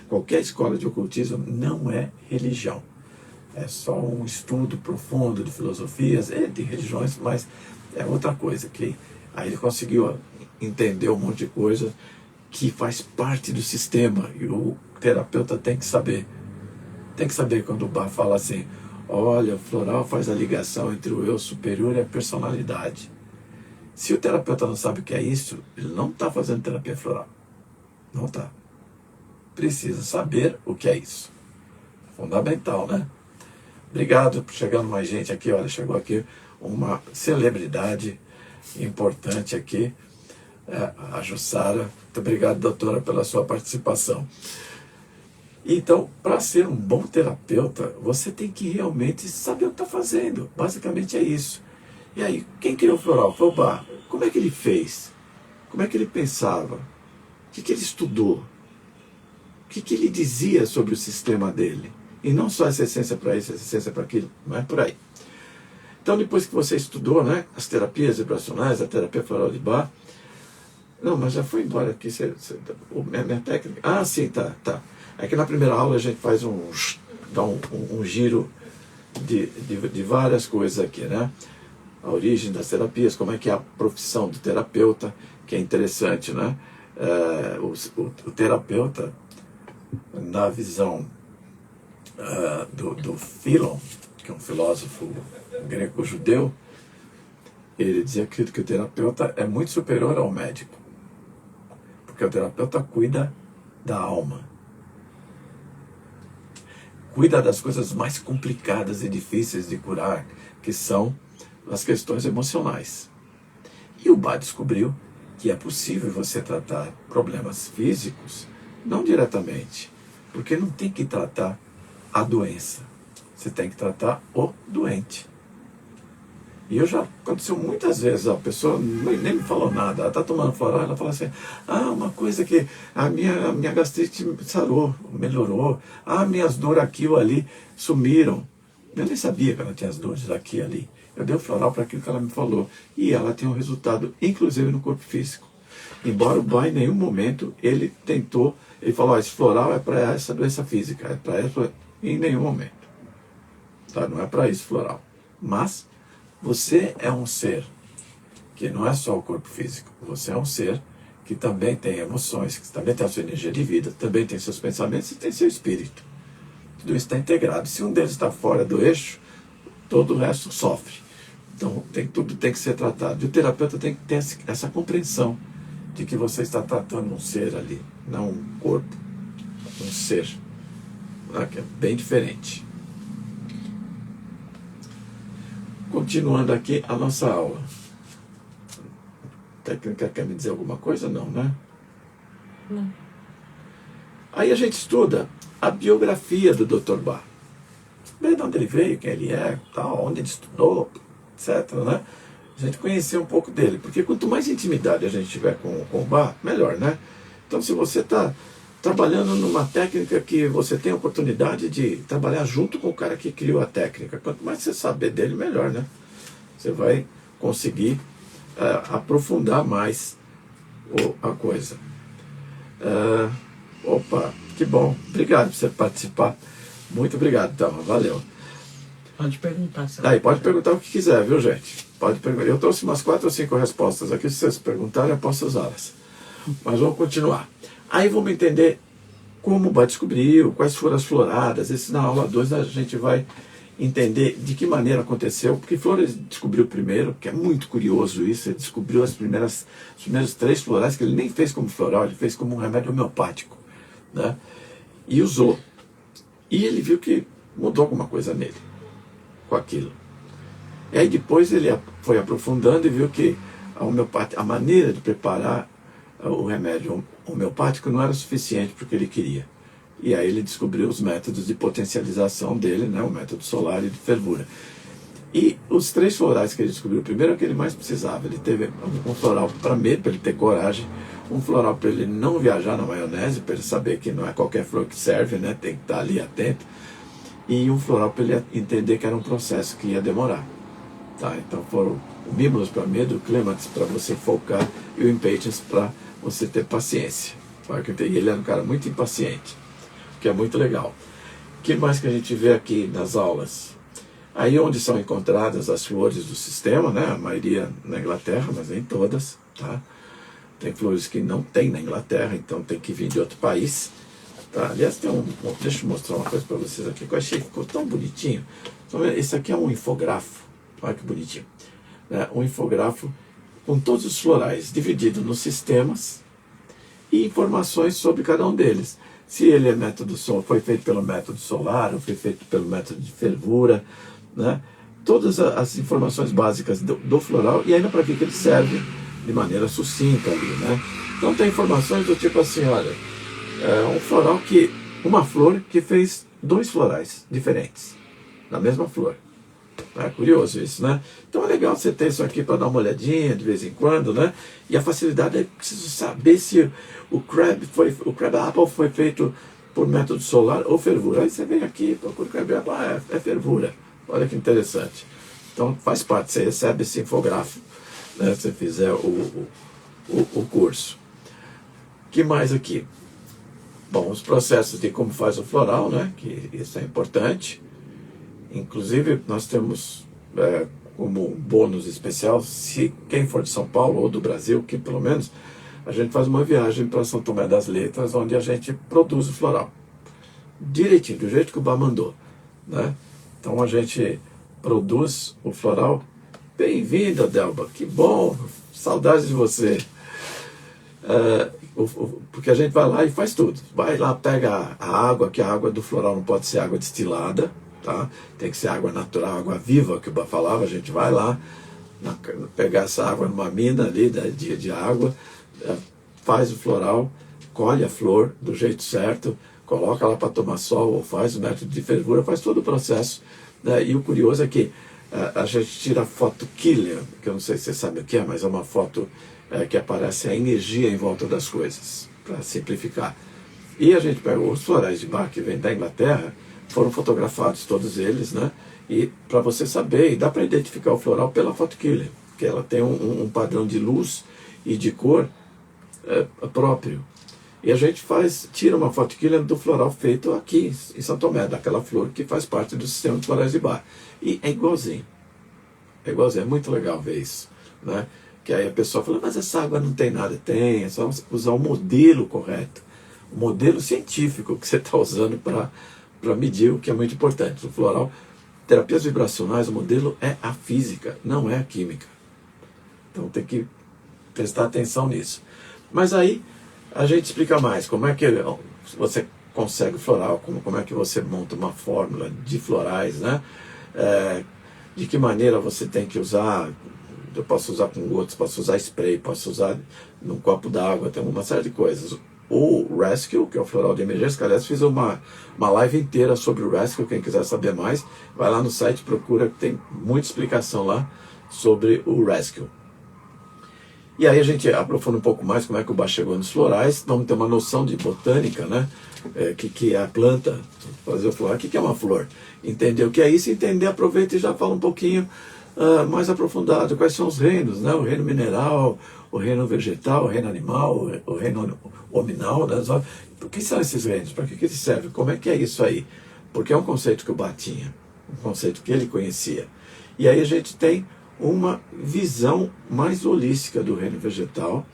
Qualquer escola de ocultismo não é religião. É só um estudo profundo de filosofias e de religiões, mas é outra coisa. Que aí ele conseguiu entender um monte de coisa que faz parte do sistema. E o terapeuta tem que saber. Tem que saber quando o Bach fala assim: olha, o floral faz a ligação entre o eu superior e a personalidade. Se o terapeuta não sabe o que é isso, ele não está fazendo terapia floral. Não está. Precisa saber o que é isso. Fundamental, né? Obrigado por chegando mais gente aqui. Olha, chegou aqui uma celebridade importante aqui, a Jussara. Muito obrigado, doutora, pela sua participação. Então, para ser um bom terapeuta, você tem que realmente saber o que está fazendo. Basicamente é isso. E aí, quem criou o floral? Foi o Bach. Como é que ele fez? Como é que ele pensava? O que ele estudou? O que ele dizia sobre o sistema dele? E não só essa essência para isso, essa essência para aquilo. Não é por aí. Então, depois que você estudou, né, as terapias vibracionais, a terapia floral de Bach... Não, mas já foi embora aqui. Minha técnica... Ah, sim, tá. É que na primeira aula a gente faz dá um giro de várias coisas aqui, né? A origem das terapias, como é que é a profissão do terapeuta, que é interessante, né? O terapeuta, na visão do Philon, que é um filósofo greco-judeu, ele dizia que o terapeuta é muito superior ao médico, porque o terapeuta cuida da alma. Cuida das coisas mais complicadas e difíceis de curar, que são as questões emocionais. E o Bach descobriu que é possível você tratar problemas físicos, não diretamente, porque não tem que tratar a doença, você tem que tratar o doente. E já aconteceu muitas vezes, a pessoa nem me falou nada, ela está tomando floral, ela fala assim: uma coisa que a minha gastrite sarou, melhorou, minhas dores aqui ou ali sumiram. Eu nem sabia que ela tinha as dores aqui e ali. Eu dei o floral para aquilo que ela me falou. E ela tem um resultado, inclusive no corpo físico. Embora o Bach em nenhum momento ele tentou, ele falou: esse floral é para essa doença física, é para essa, em nenhum momento. Tá? Não é para isso floral. Mas você é um ser que não é só o corpo físico. Você é um ser que também tem emoções, que também tem a sua energia de vida, também tem seus pensamentos e tem seu espírito. Tudo isso está integrado. Se um deles está fora do eixo, todo o resto sofre. Então tudo tem que ser tratado. E o terapeuta tem que ter essa compreensão de que você está tratando um ser ali, não um corpo, um ser, né, que é bem diferente. Continuando aqui a nossa aula. A técnica quer me dizer alguma coisa? Não, né? Não. Aí a gente estuda a biografia do Dr. Bach. Bem, de onde ele veio, quem ele é, tal, onde ele estudou, etc. Né? A gente conhecer um pouco dele. Porque quanto mais intimidade a gente tiver com o Bach, melhor, né? Então, se você está trabalhando numa técnica que você tem a oportunidade de trabalhar junto com o cara que criou a técnica, quanto mais você saber dele, melhor, né? Você vai conseguir aprofundar mais a coisa. Opa, que bom. Obrigado por você participar. Muito obrigado, Thelma. Valeu. Pode perguntar. Aí, pode perguntar o que quiser, viu, gente? Pode perguntar. Eu trouxe umas 4 ou 5 respostas aqui. Se vocês perguntarem, eu posso usá-las. Mas vamos continuar. Aí vamos entender como o Bach descobriu, quais foram as floradas. Esse na aula 2 a gente vai entender de que maneira aconteceu, porque Flores descobriu primeiro, que é muito curioso isso. Ele descobriu os primeiros 3 florais que ele nem fez como floral, ele fez como um remédio homeopático, né? E usou. E ele viu que mudou alguma coisa nele com aquilo. E aí depois ele foi aprofundando e viu que a maneira de preparar o remédio homeopático não era suficiente para o que ele queria. E aí ele descobriu os métodos de potencialização dele, né, o método solar e de fervura. E os 3 florais que ele descobriu, primeiro é o que ele mais precisava. Ele teve um floral para medo, para ele ter coragem, um floral para ele não viajar na maionese, para ele saber que não é qualquer flor que serve, né, tem que estar ali atento. e um floral para ele entender que era um processo que ia demorar. Tá? Então foram o Mimulus para medo, o Clematis para você focar e o Impatience para você ter paciência. E ele era um cara muito impaciente, que é muito legal. O que mais que a gente vê aqui nas aulas? Aí onde são encontradas as flores do sistema, né? A maioria na Inglaterra, mas nem todas. Tá? Tem flores que não tem na Inglaterra, então tem que vir de outro país. Tá? Aliás, tem deixa eu mostrar uma coisa para vocês aqui que eu achei que ficou tão bonitinho. Esse aqui é um infográfico. Olha que bonitinho. Um infográfico com todos os florais, dividido nos sistemas e informações sobre cada um deles. Se ele é método foi feito pelo método solar, ou foi feito pelo método de fervura, né? Todas as informações básicas do floral e ainda para que ele serve de maneira sucinta ali, né? Então tem informações do tipo assim, olha, um floral uma flor que fez 2 florais diferentes na mesma flor. É curioso isso, né? Então é legal você ter isso aqui para dar uma olhadinha de vez em quando, né? E a facilidade é preciso saber se o Crab Apple foi feito por método solar ou fervura. Aí você vem aqui, procura o Crab Apple, é fervura. Olha que interessante. Então faz parte, você recebe esse infográfico, né? Se você fizer o curso. O que mais aqui? Bom, os processos de como faz o floral, né? Que isso é importante. Inclusive, nós temos como um bônus especial, se quem for de São Paulo ou do Brasil, que pelo menos a gente faz uma viagem para São Tomé das Letras, onde a gente produz o floral. Direitinho, do jeito que o Bá mandou. Né? Então a gente produz o floral. Bem-vinda, Delba, que bom, saudades de você. Porque a gente vai lá e faz tudo. Vai lá, pega a água, que a água do floral não pode ser água destilada. Tá? Tem que ser água natural, água viva, que o Bá falava. A gente vai lá, pegar essa água numa mina ali de água, faz o floral, colhe a flor do jeito certo, coloca lá para tomar sol, ou faz o método de fervura, faz todo o processo. Né? E o curioso é que a gente tira a foto Killian, que eu não sei se você sabe o que é, mas é uma foto que aparece a energia em volta das coisas, para simplificar. E a gente pega os florais de Bach que vêm da Inglaterra, foram fotografados todos eles, né? E para você saber, e dá para identificar o floral pela foto Killian, que ela tem um padrão de luz e de cor próprio. E a gente tira uma foto Killian do floral feito aqui em São Tomé, daquela flor que faz parte do sistema de florais de Bach. E é igualzinho. É igualzinho, é muito legal ver isso, né? Que aí a pessoa fala, mas essa água não tem nada. Tem, é só usar o modelo correto, o modelo científico que você está usando para medir o que é muito importante. O floral, terapias vibracionais, o modelo é a física, não é a química. Então tem que prestar atenção nisso. Mas aí a gente explica mais como é que você consegue floral, como é que você monta uma fórmula de florais, né? De que maneira você tem que usar. Eu posso usar com gotas, posso usar spray, posso usar num copo d'água, tem uma série de coisas. O Rescue, que é o floral de emergência, que aliás fiz uma live inteira sobre o Rescue, quem quiser saber mais, vai lá no site, procura, que tem muita explicação lá sobre o Rescue. E aí a gente aprofunda um pouco mais como é que o Bach chegou nos florais, vamos ter uma noção de botânica, né? Que é a planta, fazer o floral, o que é uma flor? Entender o que é isso, entender, aproveita e já fala um pouquinho mais aprofundado, quais são os reinos, né? O reino mineral, o reino vegetal, o reino animal, o reino hominal, né? O que são esses reinos? Para que eles servem? Como é que é isso aí? Porque é um conceito que o Bach tinha, um conceito que ele conhecia. E aí a gente tem uma visão mais holística do reino vegetal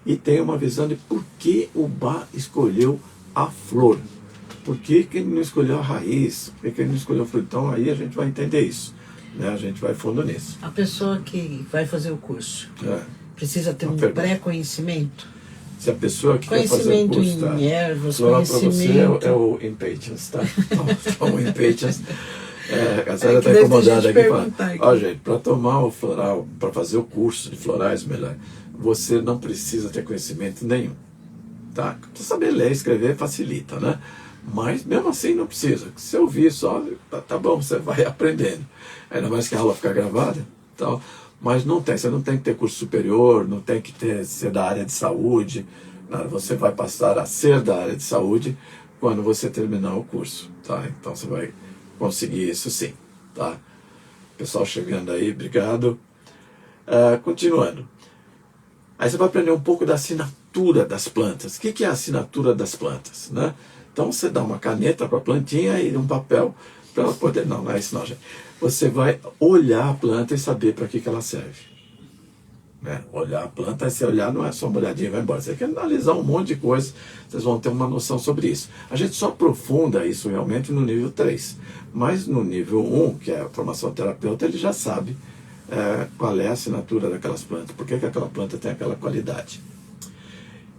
e tem uma visão de por que o Bach escolheu a flor. Por que ele não escolheu a raiz? Por que ele não escolheu a flor? Então aí a gente vai entender isso. Né? A gente vai fundo nisso. A pessoa que vai fazer o curso precisa ter um pré-conhecimento? Se a pessoa que quer fazer o curso, conhecimento em ervas, conhecimento... Para você é o Impatience, tá? Então, o Impatience... a senhora está incomodada aqui. Ó, gente, para tomar o floral, para fazer o curso de florais melhor, você não precisa ter conhecimento nenhum. Tá? Saber ler, escrever facilita, né? Mas mesmo assim não precisa. Se ouvir só, tá bom, você vai aprendendo. Ainda mais que a aula fica gravada. Então, mas você não tem que ter curso superior, não tem que ser da área de saúde. Não, você vai passar a ser da área de saúde quando você terminar o curso. Tá? Então você vai conseguir isso sim, tá? Pessoal chegando aí, obrigado. Continuando. Aí você vai aprender um pouco da assinatura das plantas. O que é a assinatura das plantas, né? Então você dá uma caneta para a plantinha e um papel para ela poder... Não é isso não, gente. Você vai olhar a planta e saber para que ela serve. Né? Olhar a planta, se olhar não é só uma olhadinha e vai embora. Você tem que analisar um monte de coisa, vocês vão ter uma noção sobre isso. A gente só aprofunda isso realmente no nível 3. Mas no nível 1, que é a formação terapeuta, ele já sabe qual é a assinatura daquelas plantas, por que aquela planta tem aquela qualidade.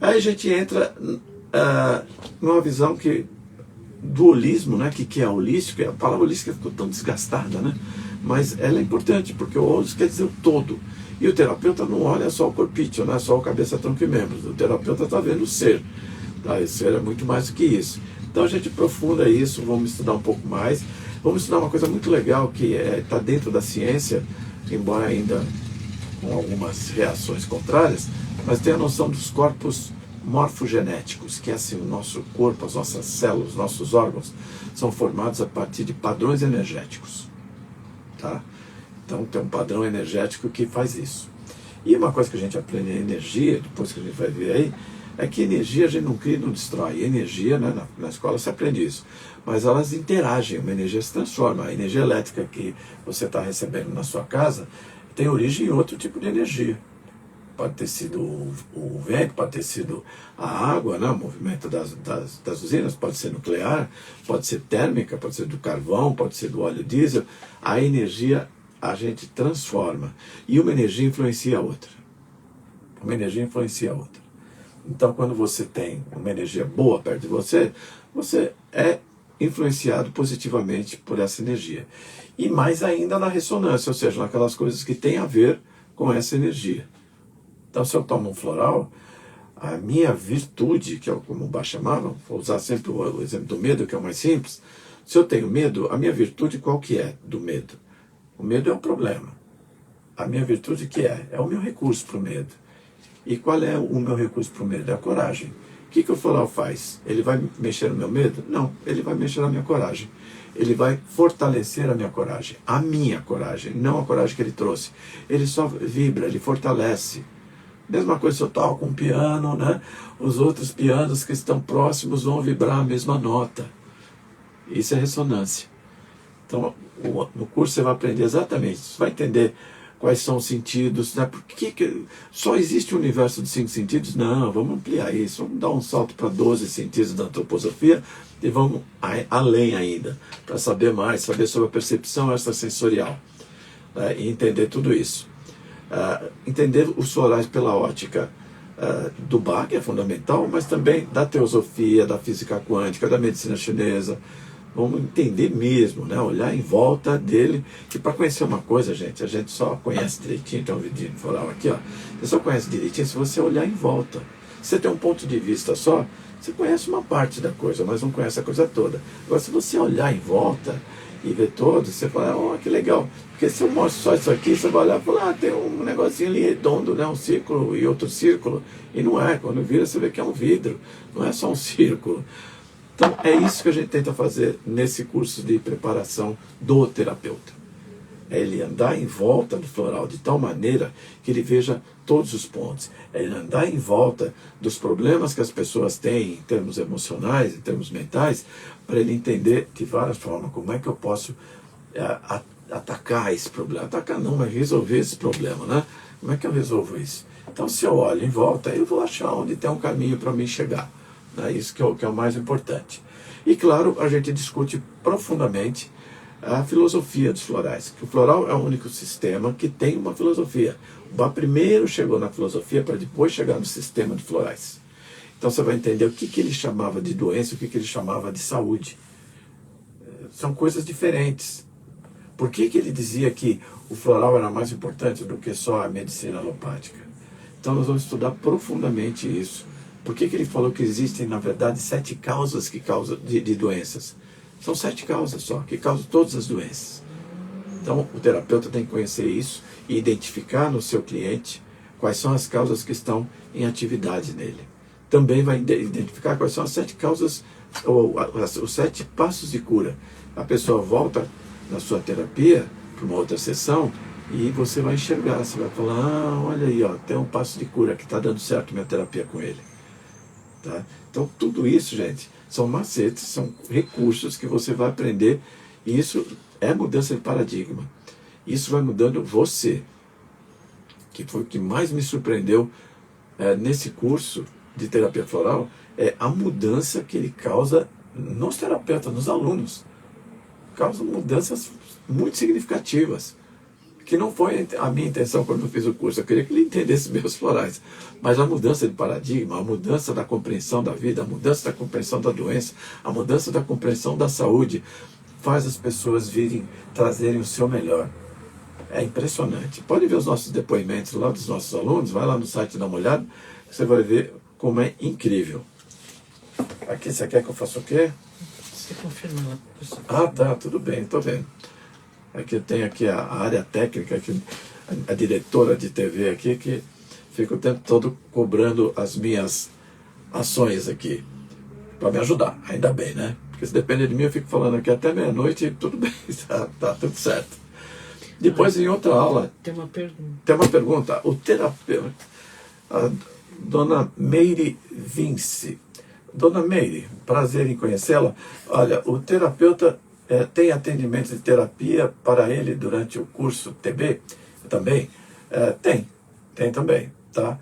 Aí a gente entra numa visão do holismo, né, que é holístico. A palavra holística ficou tão desgastada, né? Mas ela é importante, porque o holismo quer dizer o todo. E o terapeuta não olha só o corpício, não é só o cabeça, tronco e membros. O terapeuta está vendo o ser. Tá? Esse ser é muito mais do que isso. Então a gente aprofunda isso, vamos estudar um pouco mais. Vamos estudar uma coisa muito legal que está dentro da ciência, embora ainda com algumas reações contrárias, mas tem a noção dos corpos morfogenéticos, que é assim, o nosso corpo, as nossas células, os nossos órgãos, são formados a partir de padrões energéticos. Tá? Então tem um padrão energético que faz isso. E uma coisa que a gente aprende em energia, depois que a gente vai ver aí, é que energia a gente não cria e não destrói. Energia, né, na escola se aprende isso. Mas elas interagem, uma energia se transforma. A energia elétrica que você está recebendo na sua casa tem origem em outro tipo de energia. Pode ter sido o vento, pode ter sido a água, né, o movimento das usinas, pode ser nuclear, pode ser térmica, pode ser do carvão, pode ser do óleo diesel. A energia a gente transforma. E uma energia influencia a outra. Uma energia influencia a outra. Então, quando você tem uma energia boa perto de você, você é influenciado positivamente por essa energia. E mais ainda na ressonância, ou seja, naquelas coisas que têm a ver com essa energia. Então, se eu tomo um floral, a minha virtude, que é como o Bach chamava, vou usar sempre o exemplo do medo, que é o mais simples. Se eu tenho medo, a minha virtude qual que é do medo? O medo é um problema. A minha virtude que é? É o meu recurso para o medo. E qual é o meu recurso para o medo? É a coragem. O que o floral faz? Ele vai mexer no meu medo? Não, ele vai mexer na minha coragem. Ele vai fortalecer a minha coragem, não a coragem que ele trouxe. Ele só vibra, ele fortalece. Mesma coisa se eu toco um piano, né? Os outros pianos que estão próximos vão vibrar a mesma nota. Isso é ressonância. Então, no curso você vai aprender exatamente, você vai entender quais são os sentidos, né? Por que só existe um universo de 5 sentidos? Não, vamos ampliar isso, vamos dar um salto para 12 sentidos da antroposofia e vamos além ainda, para saber mais, saber sobre a percepção extrasensorial, né? E entender tudo isso. Entender os florais pela ótica do Bach, que é fundamental, mas também da teosofia, da física quântica, da medicina chinesa. Vamos entender mesmo, né? Olhar em volta dele. E para conhecer uma coisa, gente, a gente só conhece direitinho, tem um vidinho floral aqui, ó. Você só conhece direitinho se você olhar em volta. Se você tem um ponto de vista só, você conhece uma parte da coisa, mas não conhece a coisa toda. Agora, se você olhar em volta e ver todo, você fala, ó, que legal. Porque se eu mostro só isso aqui, você vai olhar e falar, tem um negocinho ali redondo, né? Um círculo e outro círculo. E não é. Quando vira, você vê que é um vidro. Não é só um círculo. Então, é isso que a gente tenta fazer nesse curso de preparação do terapeuta. É ele andar em volta do floral de tal maneira que ele veja todos os pontos. É ele andar em volta dos problemas que as pessoas têm em termos emocionais, em termos mentais, para ele entender de várias formas como é que eu posso atacar esse problema. Atacar não, mas resolver esse problema, né? Como é que eu resolvo isso? Então, se eu olho em volta, eu vou achar onde tem um caminho para mim chegar. É isso que é o mais importante. E claro, a gente discute profundamente a filosofia dos florais, que o floral é o único sistema que tem uma filosofia. O Bach primeiro chegou na filosofia para depois chegar no sistema de florais. Então você vai entender o que ele chamava de doença e o que ele chamava de saúde. São coisas diferentes. Por que ele dizia que o floral era mais importante do que só a medicina alopática? Então nós vamos estudar profundamente isso. Por que ele falou que existem, na verdade, 7 causas que causam de doenças? São 7 causas só, que causam todas as doenças. Então, o terapeuta tem que conhecer isso e identificar no seu cliente quais são as causas que estão em atividade nele. também vai identificar quais são as 7 causas, ou os 7 passos de cura. A pessoa volta na sua terapia para uma outra sessão e você vai enxergar, você vai falar, olha aí, ó, tem um passo de cura que está dando certo minha terapia com ele. Tá? Então tudo isso, gente, são macetes, são recursos que você vai aprender, e isso é mudança de paradigma. Isso vai mudando você, que foi o que mais me surpreendeu nesse curso de terapia floral, é a mudança que ele causa nos terapeutas, nos alunos. Causa mudanças muito significativas, que não foi a minha intenção quando eu fiz o curso. Eu queria que ele entendesse meus florais. Mas a mudança de paradigma, a mudança da compreensão da vida, a mudança da compreensão da doença, a mudança da compreensão da saúde, faz as pessoas trazerem o seu melhor. É impressionante. Pode ver os nossos depoimentos lá dos nossos alunos, vai lá no site e dá uma olhada, você vai ver como é incrível. Aqui, você quer que eu faça o quê? Você confirma lá, professor. Ah, tá, tudo bem, estou vendo. Aqui tem aqui a área técnica, aqui, a diretora de TV aqui, que fica o tempo todo cobrando as minhas ações aqui, para me ajudar, ainda bem, né? Porque se depender de mim, eu fico falando aqui até meia-noite e tudo bem, tá tudo certo. Depois, em outra aula... Tem uma pergunta. Tem uma pergunta. O terapeuta, a dona Meire Vince. Dona Meire, prazer em conhecê-la. Olha, o terapeuta tem atendimento de terapia para ele durante o curso TB? Também? Tem também, tá?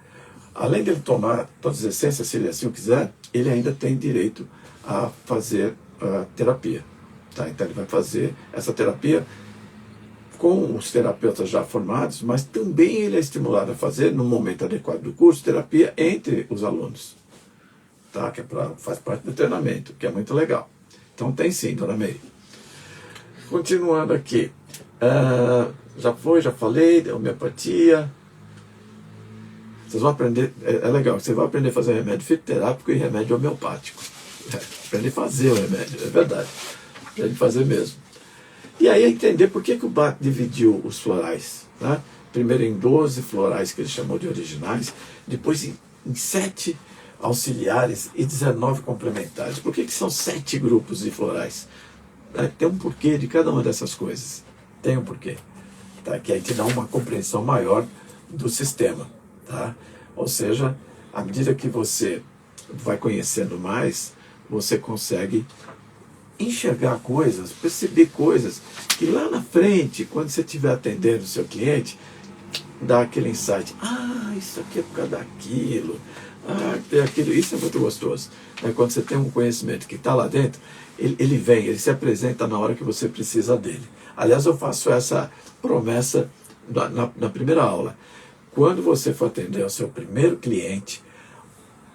Além dele tomar todas as essências, se ele assim o quiser, ele ainda tem direito a fazer terapia, tá? Então ele vai fazer essa terapia com os terapeutas já formados, mas também ele é estimulado a fazer, no momento adequado do curso, terapia entre os alunos, tá? Que faz parte do treinamento, que é muito legal. Então tem sim, dona Meire. Continuando aqui, já falei, homeopatia. Vocês vão aprender, é legal, você vai aprender a fazer remédio fitoterápico e remédio homeopático. Aprender a fazer o remédio, é verdade. Aprender a fazer mesmo. E aí entender por que o Bach dividiu os florais. Né? Primeiro em 12 florais, que ele chamou de originais, depois em 7 auxiliares e 19 complementares. Por que são 7 grupos de florais? Tem um porquê de cada uma dessas coisas. Tem um porquê. Tá? Que aí te dá uma compreensão maior do sistema. Tá? Ou seja, à medida que você vai conhecendo mais, você consegue enxergar coisas, perceber coisas que lá na frente, quando você estiver atendendo o seu cliente, dá aquele insight. Isso aqui é por causa daquilo. Tem aquilo. Isso é muito gostoso. Quando você tem um conhecimento que está lá dentro, ele se apresenta na hora que você precisa dele. Aliás, eu faço essa promessa na primeira aula. Quando você for atender o seu primeiro cliente,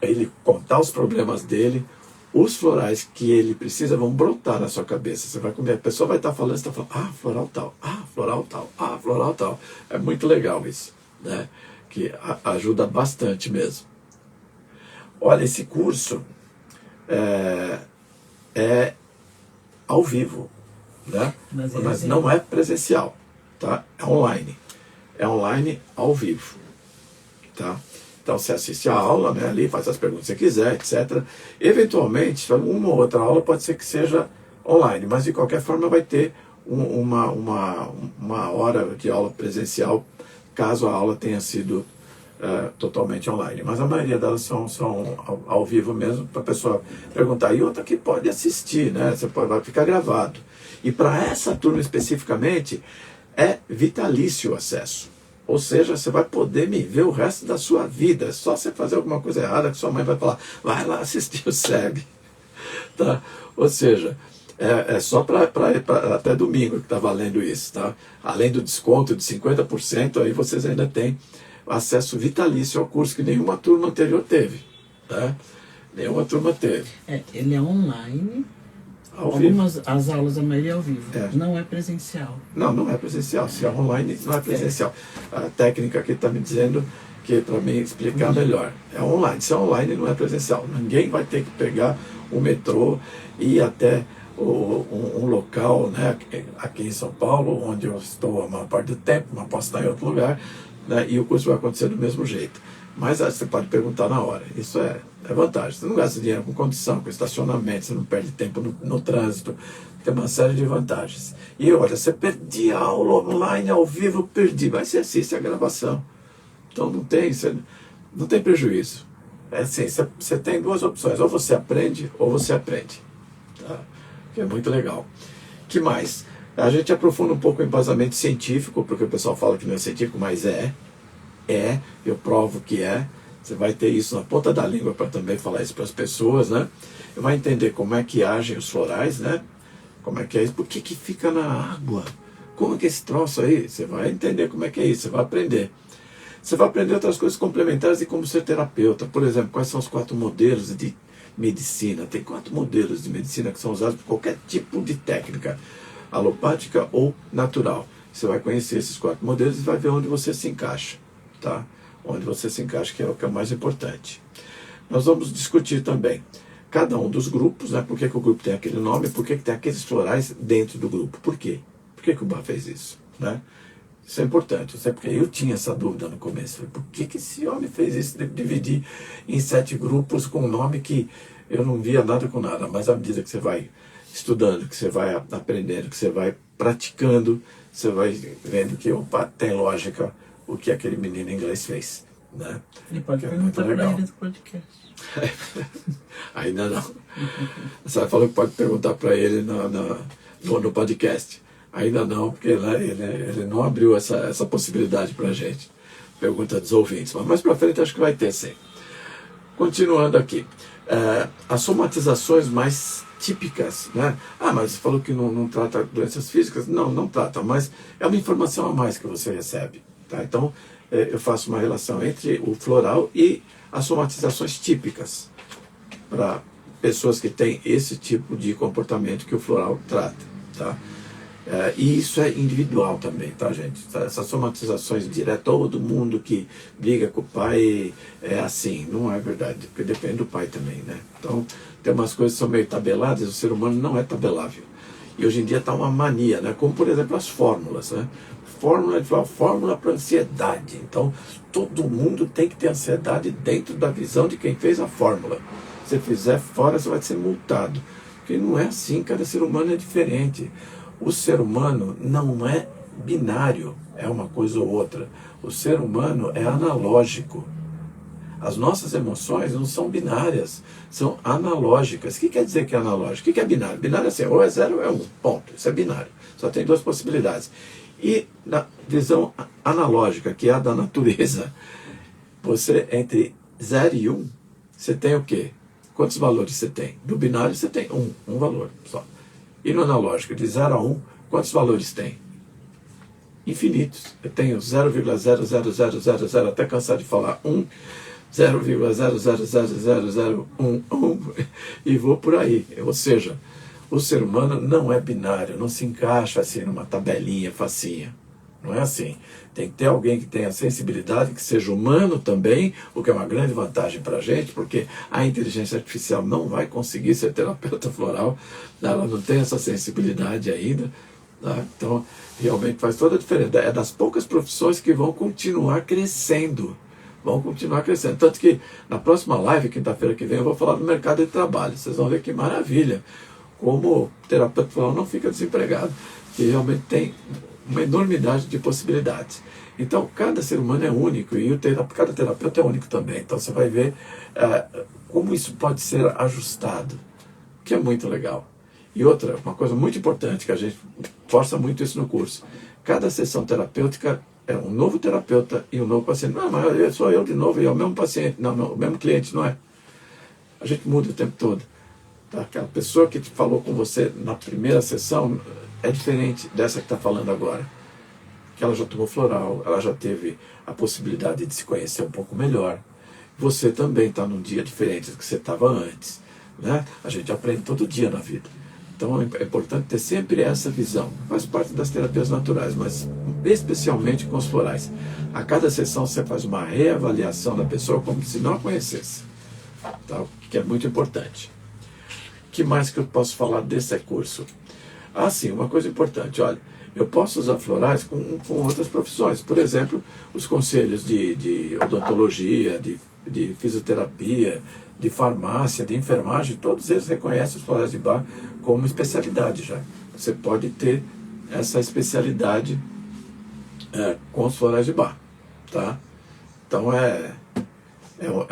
ele contar os problemas dele, os florais que ele precisa vão brotar na sua cabeça. Você vai comer, a pessoa vai estar falando, você está falando, floral tal, floral tal, floral tal. É muito legal isso, né? Que ajuda bastante mesmo. Olha, esse curso é ao vivo, né? Mas não é presencial, tá? É online. É online ao vivo, tá? Então você assiste a aula, né, ali, faz as perguntas que você quiser, etc. Eventualmente, uma ou outra aula pode ser que seja online, mas de qualquer forma vai ter uma hora de aula presencial, caso a aula tenha sido totalmente online. Mas a maioria delas são ao vivo mesmo, para a pessoa perguntar. E outra que pode assistir, né? Vai ficar gravado. E para essa turma especificamente, é vitalício o acesso. Ou seja, você vai poder me ver o resto da sua vida. É só você fazer alguma coisa errada que sua mãe vai falar, vai lá assistir o SEB. Tá? Ou seja, é só para até domingo que está valendo isso. Tá? Além do desconto de 50%, aí vocês ainda têm acesso vitalício ao curso que nenhuma turma anterior teve. Tá? Nenhuma turma teve. Ele é online. As aulas, a maioria é ao vivo. Não é presencial. Não é presencial. Se é online, não é presencial. A técnica aqui está me dizendo que, para mim explicar melhor, é online. Se é online, não é presencial. Ninguém vai ter que pegar o metrô e ir até um local, né, aqui em São Paulo, onde eu estou a maior parte do tempo, mas posso estar em outro lugar, né, e o curso vai acontecer do mesmo jeito. Mas você pode perguntar na hora. Isso é vantagem. Você não gasta dinheiro com condução, com estacionamento, você não perde tempo no trânsito. Tem uma série de vantagens. E olha, você perdia a aula online, ao vivo, perdi. Mas você assiste a gravação. Então não tem prejuízo. É assim, você tem duas opções. Ou você aprende, ou você aprende. Tá? Que é muito legal. Que mais? A gente aprofunda um pouco o embasamento científico, porque o pessoal fala que não é científico, mas eu provo que é. Você vai ter isso na ponta da língua para também falar isso para as pessoas, né? Vai entender como é que agem os florais, né? Como é que é isso? Por que fica na água? Como é que é esse troço aí? Você vai entender como é que é isso, você vai aprender. Você vai aprender outras coisas complementares de como ser terapeuta. Por exemplo, quais são os 4 modelos de medicina? Tem 4 modelos de medicina que são usados por qualquer tipo de técnica, alopática ou natural. Você vai conhecer esses 4 modelos e vai ver onde você se encaixa, tá? Onde você se encaixa, que é o que é mais importante. Nós vamos discutir também cada um dos grupos, né? Por que o grupo tem aquele nome, por que tem aqueles florais dentro do grupo. Por quê? Por que o Bach fez isso, né? Isso é importante, porque eu tinha essa dúvida no começo. Falei, por que esse homem fez isso de dividir em 7 grupos com um nome que eu não via nada com nada? Mas à medida que você vai estudando, que você vai aprendendo, que você vai praticando, você vai vendo que, opa, tem lógica o que aquele menino inglês fez, né? Ele pode perguntar para ele do podcast. Ainda não. Você falou que pode perguntar para ele no podcast. Ainda não, porque ele não abriu essa possibilidade para a gente. Pergunta dos ouvintes. Mas mais para frente acho que vai ter, sim. Continuando aqui. As somatizações mais típicas, né? Mas você falou que não trata doenças físicas. Não trata, mas é uma informação a mais que você recebe. Tá? Então, eu faço uma relação entre o floral e as somatizações típicas para pessoas que têm esse tipo de comportamento que o floral trata. Tá? E isso é individual também, tá, gente? Essas somatizações diretas, todo mundo que briga com o pai é assim, não é verdade, porque depende do pai também, né? Então, tem umas coisas que são meio tabeladas, o ser humano não é tabelável. E hoje em dia está uma mania, né? Como, por exemplo, as fórmulas, né? Fórmula para ansiedade. Então, todo mundo tem que ter ansiedade dentro da visão de quem fez a fórmula. Se você fizer fora, você vai ser multado. Porque não é assim, cada ser humano é diferente. O ser humano não é binário, é uma coisa ou outra. O ser humano é analógico. As nossas emoções não são binárias, são analógicas. O que quer dizer que é analógico? O que é binário? Binário é assim, ou é 0 ou é 1, ponto. Isso é binário. Só tem 2 possibilidades. E na visão analógica, que é a da natureza, você entre 0 e 1, você tem o quê? Quantos valores você tem? No binário você tem um valor só. E no analógico, de 0 a 1, quantos valores tem? Infinitos. Eu tenho 0,00000, até cansar de falar 1, 0,0000001, e vou por aí. Ou seja, o ser humano não é binário, não se encaixa assim numa tabelinha facinha. Não é assim. Tem que ter alguém que tenha sensibilidade, que seja humano também, o que é uma grande vantagem para a gente, porque a inteligência artificial não vai conseguir ser terapeuta floral, ela não tem essa sensibilidade ainda. Tá? Então, realmente faz toda a diferença. É das poucas profissões que vão continuar crescendo. Vão continuar crescendo. Tanto que na próxima live, quinta-feira que vem, eu vou falar do mercado de trabalho. Vocês vão ver que maravilha. Como o terapeuta floral não fica desempregado. Que realmente tem uma enormidade de possibilidades. Então, cada ser humano é único e cada terapeuta é único também. Então, você vai ver como isso pode ser ajustado, que é muito legal. E outra, uma coisa muito importante, que a gente força muito isso no curso. Cada sessão terapêutica é um novo terapeuta e um novo paciente. Não, mas sou eu de novo e é o mesmo paciente, não, o mesmo cliente, não é? A gente muda o tempo todo. Tá? Aquela pessoa que falou com você na primeira sessão é diferente dessa que está falando agora. Que ela já tomou floral, ela já teve a possibilidade de se conhecer um pouco melhor. Você também está num dia diferente do que você estava antes. Né? A gente aprende todo dia na vida. Então é importante ter sempre essa visão. Faz parte das terapias naturais, mas especialmente com os florais. A cada sessão você faz uma reavaliação da pessoa como se não a conhecesse. Tá? O que é muito importante. O que mais que eu posso falar desse curso? Sim, uma coisa importante. Olha, Eu posso usar florais com outras profissões. Por exemplo, os conselhos de odontologia, de fisioterapia, de farmácia, de enfermagem, todos eles reconhecem os florais de Bach como especialidade já. Você pode ter essa especialidade com os florais de Bach, tá? Então é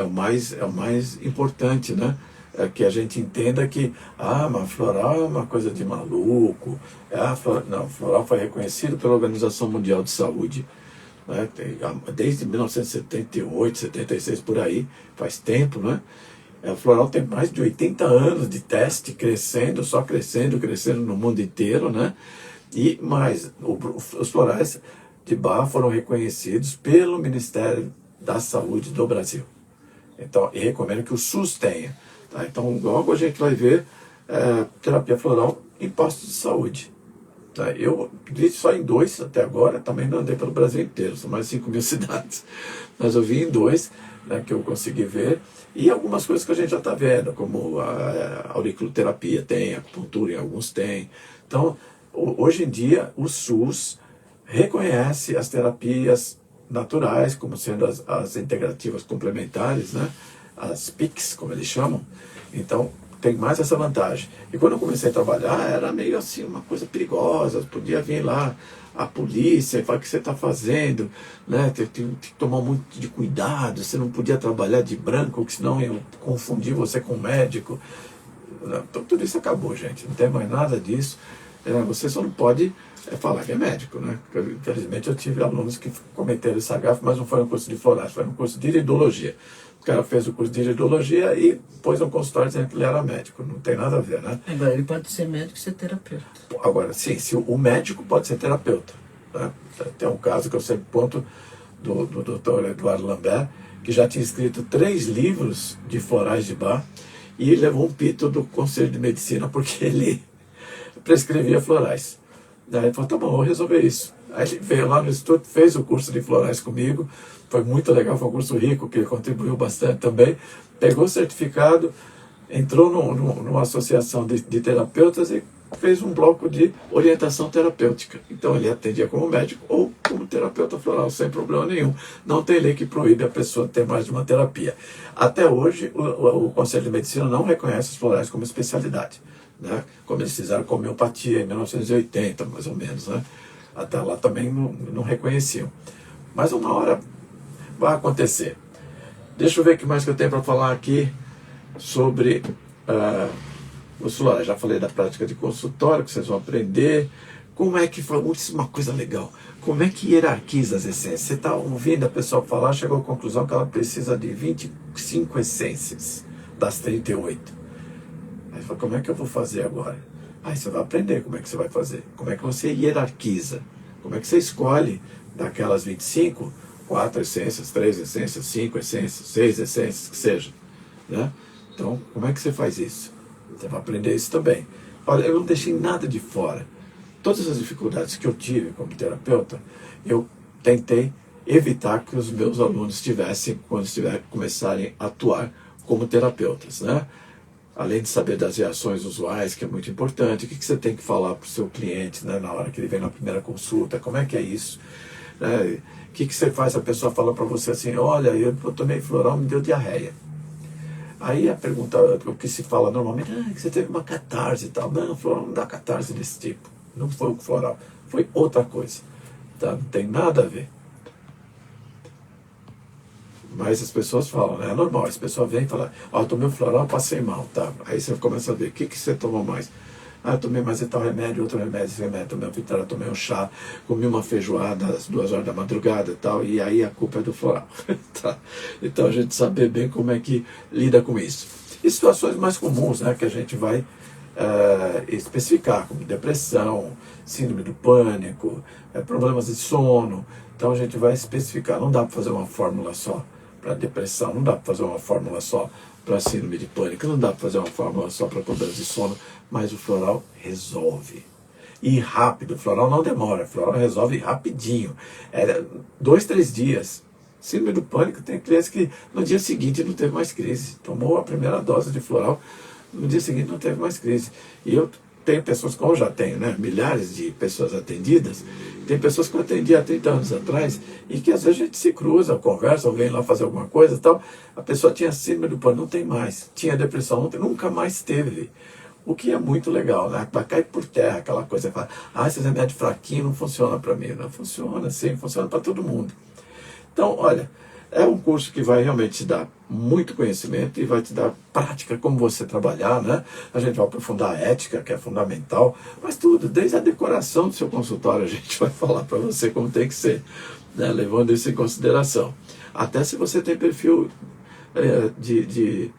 o mais importante, né? É que a gente entenda que, mas floral é uma coisa de maluco. Não, floral foi reconhecido pela Organização Mundial de Saúde, né? Desde 1978, 76, por aí, faz tempo, né? A floral tem mais de 80 anos de teste, crescendo, só crescendo no mundo inteiro, né? E mais, os florais de Bach foram reconhecidos pelo Ministério da Saúde do Brasil. Então, e recomendo que o SUS tenha. Tá? Então, logo a gente vai ver terapia floral em postos de saúde. Tá? Eu vi só em 2 até agora, também não andei pelo Brasil inteiro, são mais de 5.000 cidades. Mas eu vi em 2, né, que eu consegui ver, e algumas coisas que a gente já está vendo, como a auriculoterapia tem, a acupuntura em alguns tem. Então, hoje em dia, o SUS reconhece as terapias naturais, como sendo as integrativas complementares, né? As PICs, como eles chamam. Então, tem mais essa vantagem. E quando eu comecei a trabalhar, era meio assim, uma coisa perigosa, podia vir lá a polícia e falar o que você está fazendo, né? Tem que tomar muito de cuidado, você não podia trabalhar de branco, porque senão eu confundir você com médico. Então, tudo isso acabou, gente, não tem mais nada disso. Você só não pode falar que é médico, né? Porque, infelizmente eu tive alunos que cometeram esse gafe, mas não foi no curso de florais, foi no curso de iridologia. O cara fez o curso de iridologia e pôs um consultório dizendo que ele era médico. Não tem nada a ver, né? Agora, ele pode ser médico e ser terapeuta. Agora, sim, se o médico pode ser terapeuta. Né? Tem um caso que eu sempre conto do Dr. Eduardo Lambert, que já tinha escrito 3 livros de florais de Bach e levou um pito do Conselho de Medicina porque ele prescrevia florais. Daí ele falou, tá bom, vou resolver isso. Aí ele veio lá no instituto, fez o curso de florais comigo, foi muito legal, foi um curso rico, que ele contribuiu bastante também, pegou o certificado, entrou numa associação de terapeutas e fez um bloco de orientação terapêutica. Então ele atendia como médico ou como terapeuta floral, sem problema nenhum. Não tem lei que proíbe a pessoa ter mais de uma terapia. Até hoje, o Conselho de Medicina não reconhece os florais como especialidade, né? Como eles fizeram com a homeopatia em 1980, mais ou menos, né? Até lá também não reconheciam. Mas uma hora vai acontecer. Deixa eu ver o que mais que eu tenho para falar aqui sobre os florais. Já falei da prática de consultório, que vocês vão aprender. Como é que faz? Isso é uma coisa legal. Como é que hierarquiza as essências? Você está ouvindo a pessoa falar, chegou à conclusão que ela precisa de 25 essências das 38. Aí fala, como é que eu vou fazer agora? Aí você vai aprender como é que você vai fazer. Como é que você hierarquiza. Como é que você escolhe daquelas 25, 4 essências, 3 essências, 5 essências, 6 essências, que seja. Né? Então, como é que você faz isso? Você vai aprender isso também. Olha, eu não deixei nada de fora. Todas as dificuldades que eu tive como terapeuta, eu tentei evitar que os meus alunos tivessem, quando começarem a atuar como terapeutas, né? Além de saber das reações usuais, que é muito importante, o que você tem que falar para o seu cliente, né, na hora que ele vem na primeira consulta, como é que é isso? Né? O que você faz? A pessoa fala para você assim, olha, eu tomei floral, me deu diarreia. Aí a pergunta, o que se fala normalmente, que você teve uma catarse e tal. Não, floral não dá catarse desse tipo. Não foi o floral, foi outra coisa. Tá? Não tem nada a ver. Mas as pessoas falam, né? É normal, as pessoas vêm e falam, eu tomei um floral, passei mal, tá? Aí você começa a ver, o que você tomou mais? Eu tomei mais tal remédio, outro remédio, esse remédio, tomei um vitária, tomei um chá, comi uma feijoada às 2 horas da madrugada e tal, e aí a culpa é do floral. Tá? Então a gente saber bem como é que lida com isso. E situações mais comuns, né, que a gente vai especificar, como depressão, síndrome do pânico, problemas de sono. Então a gente vai especificar, não dá para fazer uma fórmula só para depressão, não dá para fazer uma fórmula só para síndrome de pânico, não dá para fazer uma fórmula só para problemas de sono, mas o floral resolve. E rápido, o floral não demora, o floral resolve rapidinho. 2, 3 dias. Síndrome do pânico, tem clientes que no dia seguinte não teve mais crise. Tomou a primeira dose de floral, no dia seguinte não teve mais crise. E eu tem pessoas, como eu já tenho, né, milhares de pessoas atendidas, tem pessoas que eu atendi há 30 anos atrás e que às vezes a gente se cruza, conversa, alguém lá fazer alguma coisa e tal, a pessoa tinha síndrome do pânico, não tem mais, tinha depressão, nunca mais teve. O que é muito legal, né? Vai cair por terra aquela coisa, fala, esse remédio fraquinho não funciona para mim. Não funciona, sim, funciona para todo mundo. Então, olha, é um curso que vai realmente te dar muito conhecimento e vai te dar prática, como você trabalhar, né? A gente vai aprofundar a ética, que é fundamental, mas tudo, desde a decoração do seu consultório, a gente vai falar para você como tem que ser, né? Levando isso em consideração. Até se você tem perfil de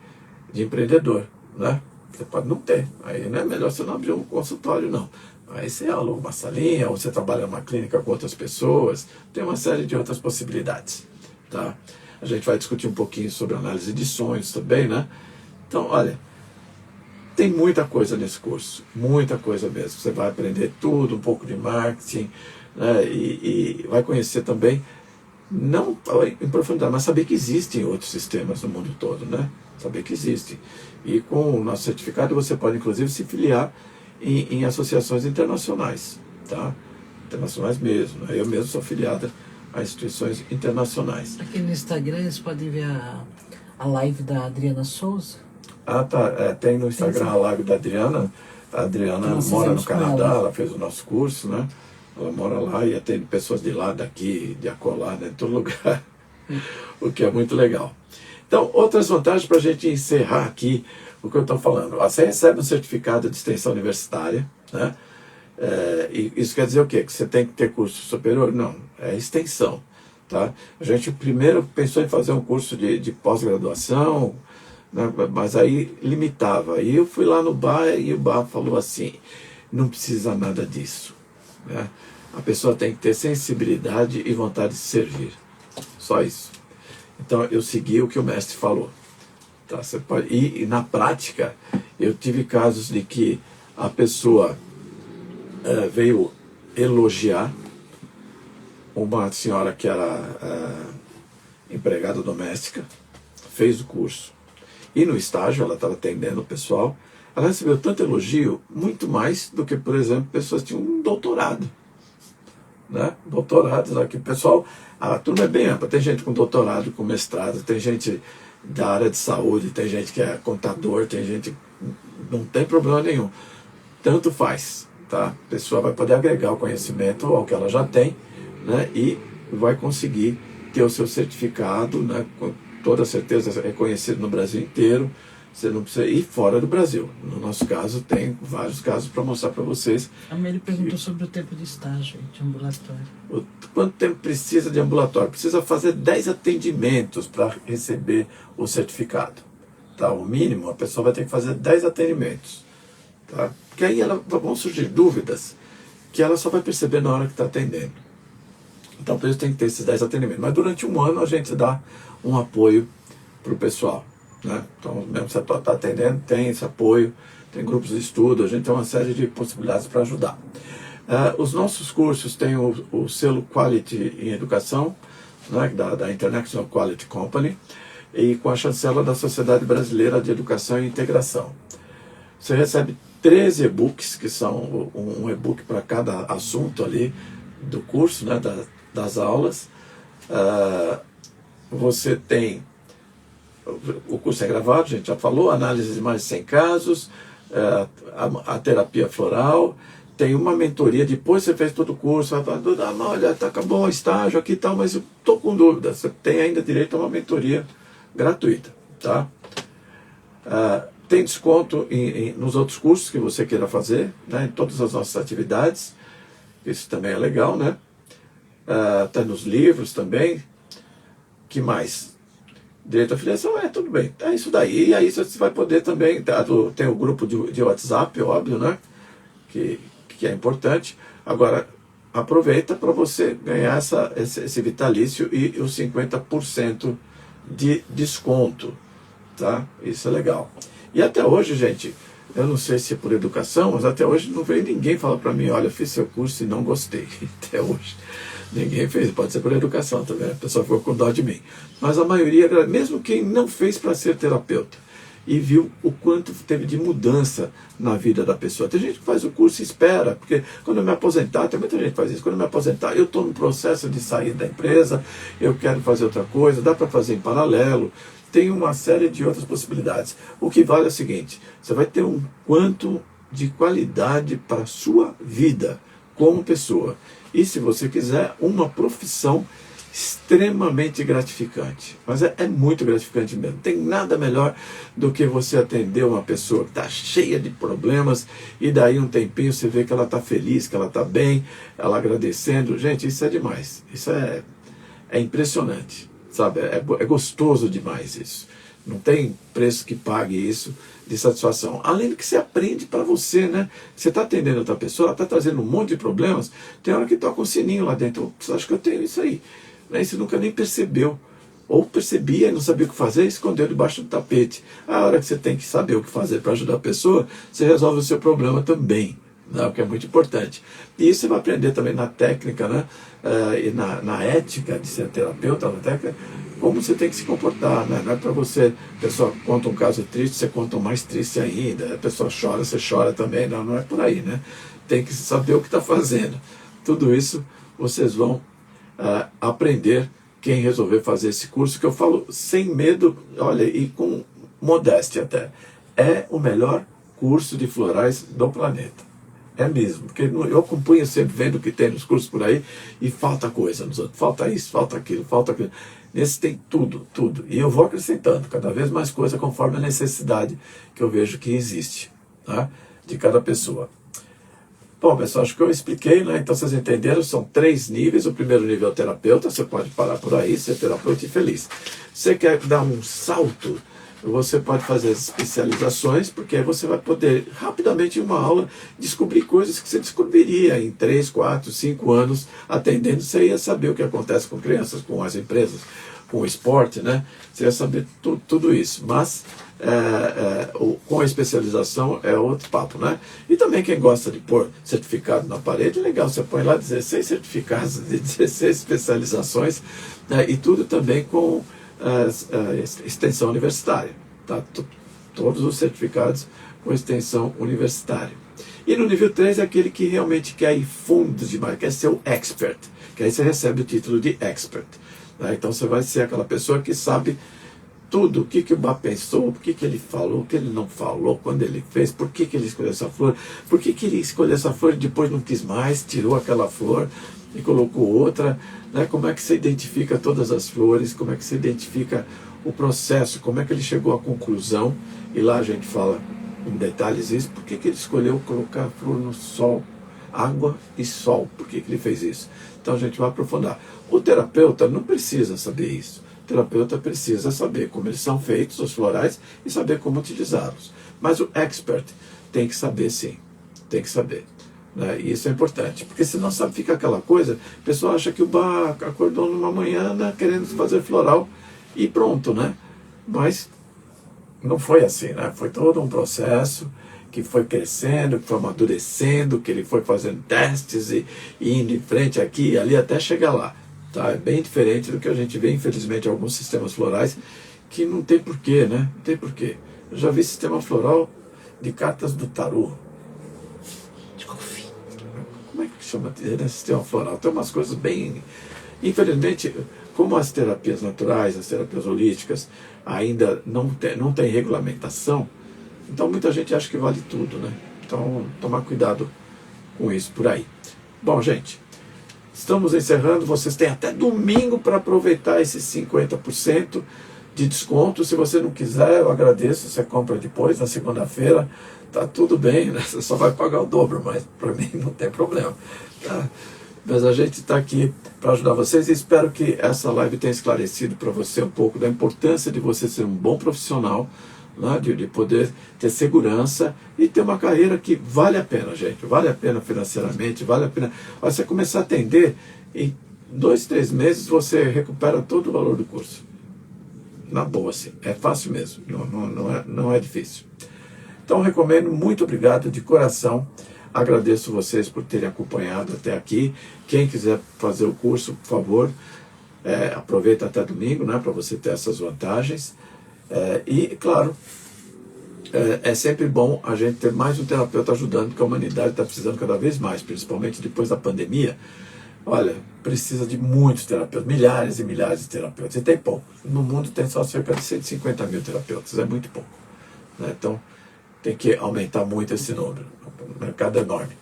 empreendedor, né? Você pode não ter, aí não é melhor você não abrir um consultório, não. Aí você aluga uma salinha, ou você trabalha numa clínica com outras pessoas, tem uma série de outras possibilidades, tá? A gente vai discutir um pouquinho sobre análise de sonhos também, né? Então, olha, tem muita coisa nesse curso, muita coisa mesmo. Você vai aprender tudo, um pouco de marketing, né? E vai conhecer também, não em profundidade, mas saber que existem outros sistemas no mundo todo, né? Saber que existem. E com o nosso certificado você pode inclusive se filiar em associações internacionais, tá? Internacionais mesmo, né? Eu mesmo sou filiada a instituições internacionais. Aqui no Instagram eles podem ver a live da Adriana Souza. Tá. Tem no Instagram a live da Adriana. A Adriana mora no Canadá, ela fez o nosso curso, né? Ela mora lá e atende pessoas de lá, daqui, de acolá, né? Em todo lugar. O que é muito legal. Então, outras vantagens para a gente encerrar aqui o que eu estou falando. Você recebe um certificado de extensão universitária, né? E isso quer dizer o quê? Que você tem que ter curso superior? Não, é extensão, tá? A gente primeiro pensou em fazer um curso de pós-graduação, né? Mas aí limitava. Aí eu fui lá no bar e o bar falou assim, não precisa nada disso, né? A pessoa tem que ter sensibilidade e vontade de servir, só isso. Então eu segui o que o mestre falou. Tá? Você pode, e na prática eu tive casos de que a pessoa veio elogiar uma senhora que era empregada doméstica, fez o curso e no estágio ela estava atendendo o pessoal, ela recebeu tanto elogio, muito mais do que, por exemplo, pessoas que tinham um doutorado, né? Doutorados aqui, o pessoal, a turma é bem ampla, tem gente com doutorado, com mestrado, tem gente da área de saúde, tem gente que é contador, tem gente, não tem problema nenhum, tanto faz, tá? A pessoa vai poder agregar o conhecimento ao que ela já tem, né? E vai conseguir ter o seu certificado, né? Com toda certeza reconhecido no Brasil inteiro. Você não precisa ir fora do Brasil. No nosso caso, tem vários casos para mostrar para vocês. A Mary perguntou sobre o tempo de estágio, de ambulatório. Quanto tempo precisa de ambulatório? Precisa fazer 10 atendimentos para receber o certificado. Tá? O mínimo, a pessoa vai ter que fazer 10 atendimentos. Tá? Porque aí vão surgir dúvidas que ela só vai perceber na hora que está atendendo. Então, por isso tem que ter esses 10 atendimentos. Mas durante um ano a gente dá um apoio para o pessoal. Né? Então, mesmo se você está atendendo, tem esse apoio, tem grupos de estudo, a gente tem uma série de possibilidades para ajudar. Os nossos cursos têm o selo Quality em Educação, né, da International Quality Company, e com a chancela da Sociedade Brasileira de Educação e Integração. Você recebe 13 e-books, que são um e-book para cada assunto ali do curso, né, das aulas. Você tem... O curso é gravado, a gente já falou, análise de mais de 100 casos, a terapia floral, tem uma mentoria, depois você fez todo o curso, vai falar, olha, acabou o estágio aqui e tal, mas eu estou com dúvida, você tem ainda direito a uma mentoria gratuita, tá? Tem desconto nos outros cursos que você queira fazer, né, em todas as nossas atividades, isso também é legal, né? Tá nos livros também, que mais? Direito à filiação, tudo bem, é isso daí. E aí você vai poder também, tem o grupo de WhatsApp, óbvio, né? Que é importante. Agora, aproveita para você ganhar esse vitalício e os 50% de desconto, tá? Isso é legal. E até hoje, gente, eu não sei se é por educação, mas até hoje não veio ninguém falar para mim, olha, fiz seu curso e não gostei, até hoje. Ninguém fez, pode ser por educação também, a pessoa ficou com dó de mim. Mas a maioria, mesmo quem não fez para ser terapeuta, e viu o quanto teve de mudança na vida da pessoa. Tem gente que faz o curso e espera, porque quando eu me aposentar, tem muita gente que faz isso, quando eu me aposentar, eu estou no processo de sair da empresa, eu quero fazer outra coisa, dá para fazer em paralelo, tem uma série de outras possibilidades. O que vale é o seguinte, você vai ter um quanto de qualidade para a sua vida como pessoa. E se você quiser, uma profissão extremamente gratificante. Mas é muito gratificante mesmo. Tem nada melhor do que você atender uma pessoa que está cheia de problemas e daí um tempinho você vê que ela está feliz, que ela está bem, ela agradecendo. Gente, isso é demais. Isso é impressionante, sabe? É gostoso demais isso. Não tem preço que pague isso de satisfação. Além do que você aprende para você, né? Você está atendendo outra pessoa, ela está trazendo um monte de problemas, tem hora que toca um sininho lá dentro. Você acha que eu tenho isso aí? Né? Você nunca nem percebeu. Ou percebia e não sabia o que fazer, escondeu debaixo do tapete. A hora que você tem que saber o que fazer para ajudar a pessoa, você resolve o seu problema também, né? O que é muito importante. E isso você vai aprender também na técnica, né? E na ética de ser terapeuta, na técnica, como você tem que se comportar, né? Não é para você, a pessoa conta um caso triste, você conta um mais triste ainda, a pessoa chora, você chora também, não é por aí, né? Tem que saber o que está fazendo. Tudo isso vocês vão aprender quem resolver fazer esse curso, que eu falo sem medo, olha, e com modéstia até. É o melhor curso de florais do planeta. É mesmo, porque eu acompanho sempre vendo o que tem nos cursos por aí e falta coisa nos outros. Falta isso, falta aquilo, falta aquilo. Nesse tem tudo, tudo. E eu vou acrescentando cada vez mais coisa conforme a necessidade que eu vejo que existe, tá? De cada pessoa. Bom, pessoal, acho que eu expliquei, né? Então vocês entenderam, são 3 níveis. O primeiro nível é o terapeuta, você pode parar por aí, ser terapeuta e feliz. Você quer dar um salto, você pode fazer as especializações, porque aí você vai poder, rapidamente em uma aula, descobrir coisas que você descobriria em 3, 4, 5 anos atendendo. Você ia saber o que acontece com crianças, com as empresas, com o esporte, né? Você ia saber tudo isso. Mas com a especialização é outro papo, né? E também quem gosta de pôr certificado na parede, legal, você põe lá 16 certificados de 16 especializações, né? E tudo também com extensão universitária, tá? Todos os certificados com extensão universitária. E no nível 3 é aquele que realmente quer ir fundo demais, quer ser o expert, que aí você recebe o título de expert, né? Então você vai ser aquela pessoa que sabe tudo, o que o Bá pensou, o que ele falou, o que ele não falou, quando ele fez, por que ele escolheu essa flor, por que ele escolheu essa flor e depois não quis mais, tirou aquela flor e colocou outra, né? Como é que você identifica todas as flores, como é que você identifica o processo, como é que ele chegou à conclusão, e lá a gente fala em detalhes isso, por que ele escolheu colocar a flor no sol, água e sol, por que ele fez isso? Então a gente vai aprofundar. O terapeuta não precisa saber isso. O terapeuta precisa saber como eles são feitos, os florais, e saber como utilizá-los. Mas o expert tem que saber sim, tem que saber. Né? E isso é importante, porque senão sabe, fica aquela coisa, o pessoal acha que o Bá acordou numa manhã, né, querendo fazer floral e pronto, né? Mas não foi assim, né? Foi todo um processo que foi crescendo, que foi amadurecendo, que ele foi fazendo testes e indo em frente aqui e ali até chegar lá. Tá? É bem diferente do que a gente vê, infelizmente, em alguns sistemas florais, que não tem porquê, né? Não tem porquê. Eu já vi sistema floral de cartas do tarô. Como é que chama? Sistema floral. Tem umas coisas bem... Infelizmente, como as terapias naturais, as terapias holísticas, ainda não tem regulamentação, então muita gente acha que vale tudo, né? Então, tomar cuidado com isso por aí. Bom, gente, estamos encerrando. Vocês têm até domingo para aproveitar esses 50% de desconto. Se você não quiser, eu agradeço. Você compra depois, na segunda-feira. Tá tudo bem, né? Você só vai pagar o dobro, mas para mim não tem problema. Tá? Mas a gente está aqui para ajudar vocês e espero que essa live tenha esclarecido para você um pouco da importância de você ser um bom profissional, né? De poder ter segurança e ter uma carreira que vale a pena, gente. Vale a pena financeiramente, vale a pena. Você começar a atender, em 2, 3 meses você recupera todo o valor do curso. Na boa, assim. É fácil mesmo, não é difícil. Então, recomendo, muito obrigado de coração. Agradeço vocês por terem acompanhado até aqui. Quem quiser fazer o curso, por favor, aproveita até domingo, né, para você ter essas vantagens. E, claro, é sempre bom a gente ter mais um terapeuta ajudando, porque a humanidade está precisando cada vez mais, principalmente depois da pandemia. Olha, precisa de muitos terapeutas, milhares e milhares de terapeutas, e tem pouco. No mundo tem só cerca de 150 mil terapeutas, é muito pouco, né? Então tem que aumentar muito esse número, o mercado é enorme.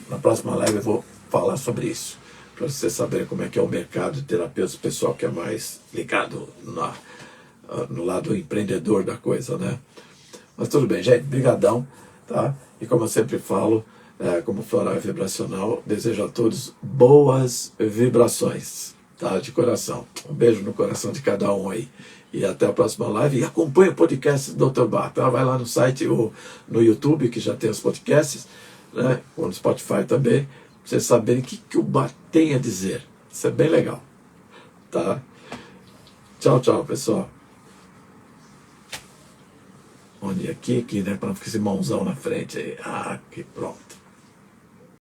Na próxima live eu vou falar sobre isso, para vocês saberem como é que é o mercado de terapeutas, pessoal que é mais ligado no lado empreendedor da coisa, né? Mas tudo bem, gente, brigadão, tá? E como eu sempre falo, como floral vibracional, desejo a todos boas vibrações, tá? De coração. Um beijo no coração de cada um aí. E até a próxima live. E acompanhe o podcast do Dr. Bach, tá? Vai lá no site ou no YouTube, que já tem os podcasts, né? Ou no Spotify também, pra vocês saberem o que o Bach tem a dizer. Isso é bem legal, tá? Tchau, tchau, pessoal. Onde aqui, né? Para não ficar esse mãozão na frente aí. Ah, aqui, pronto.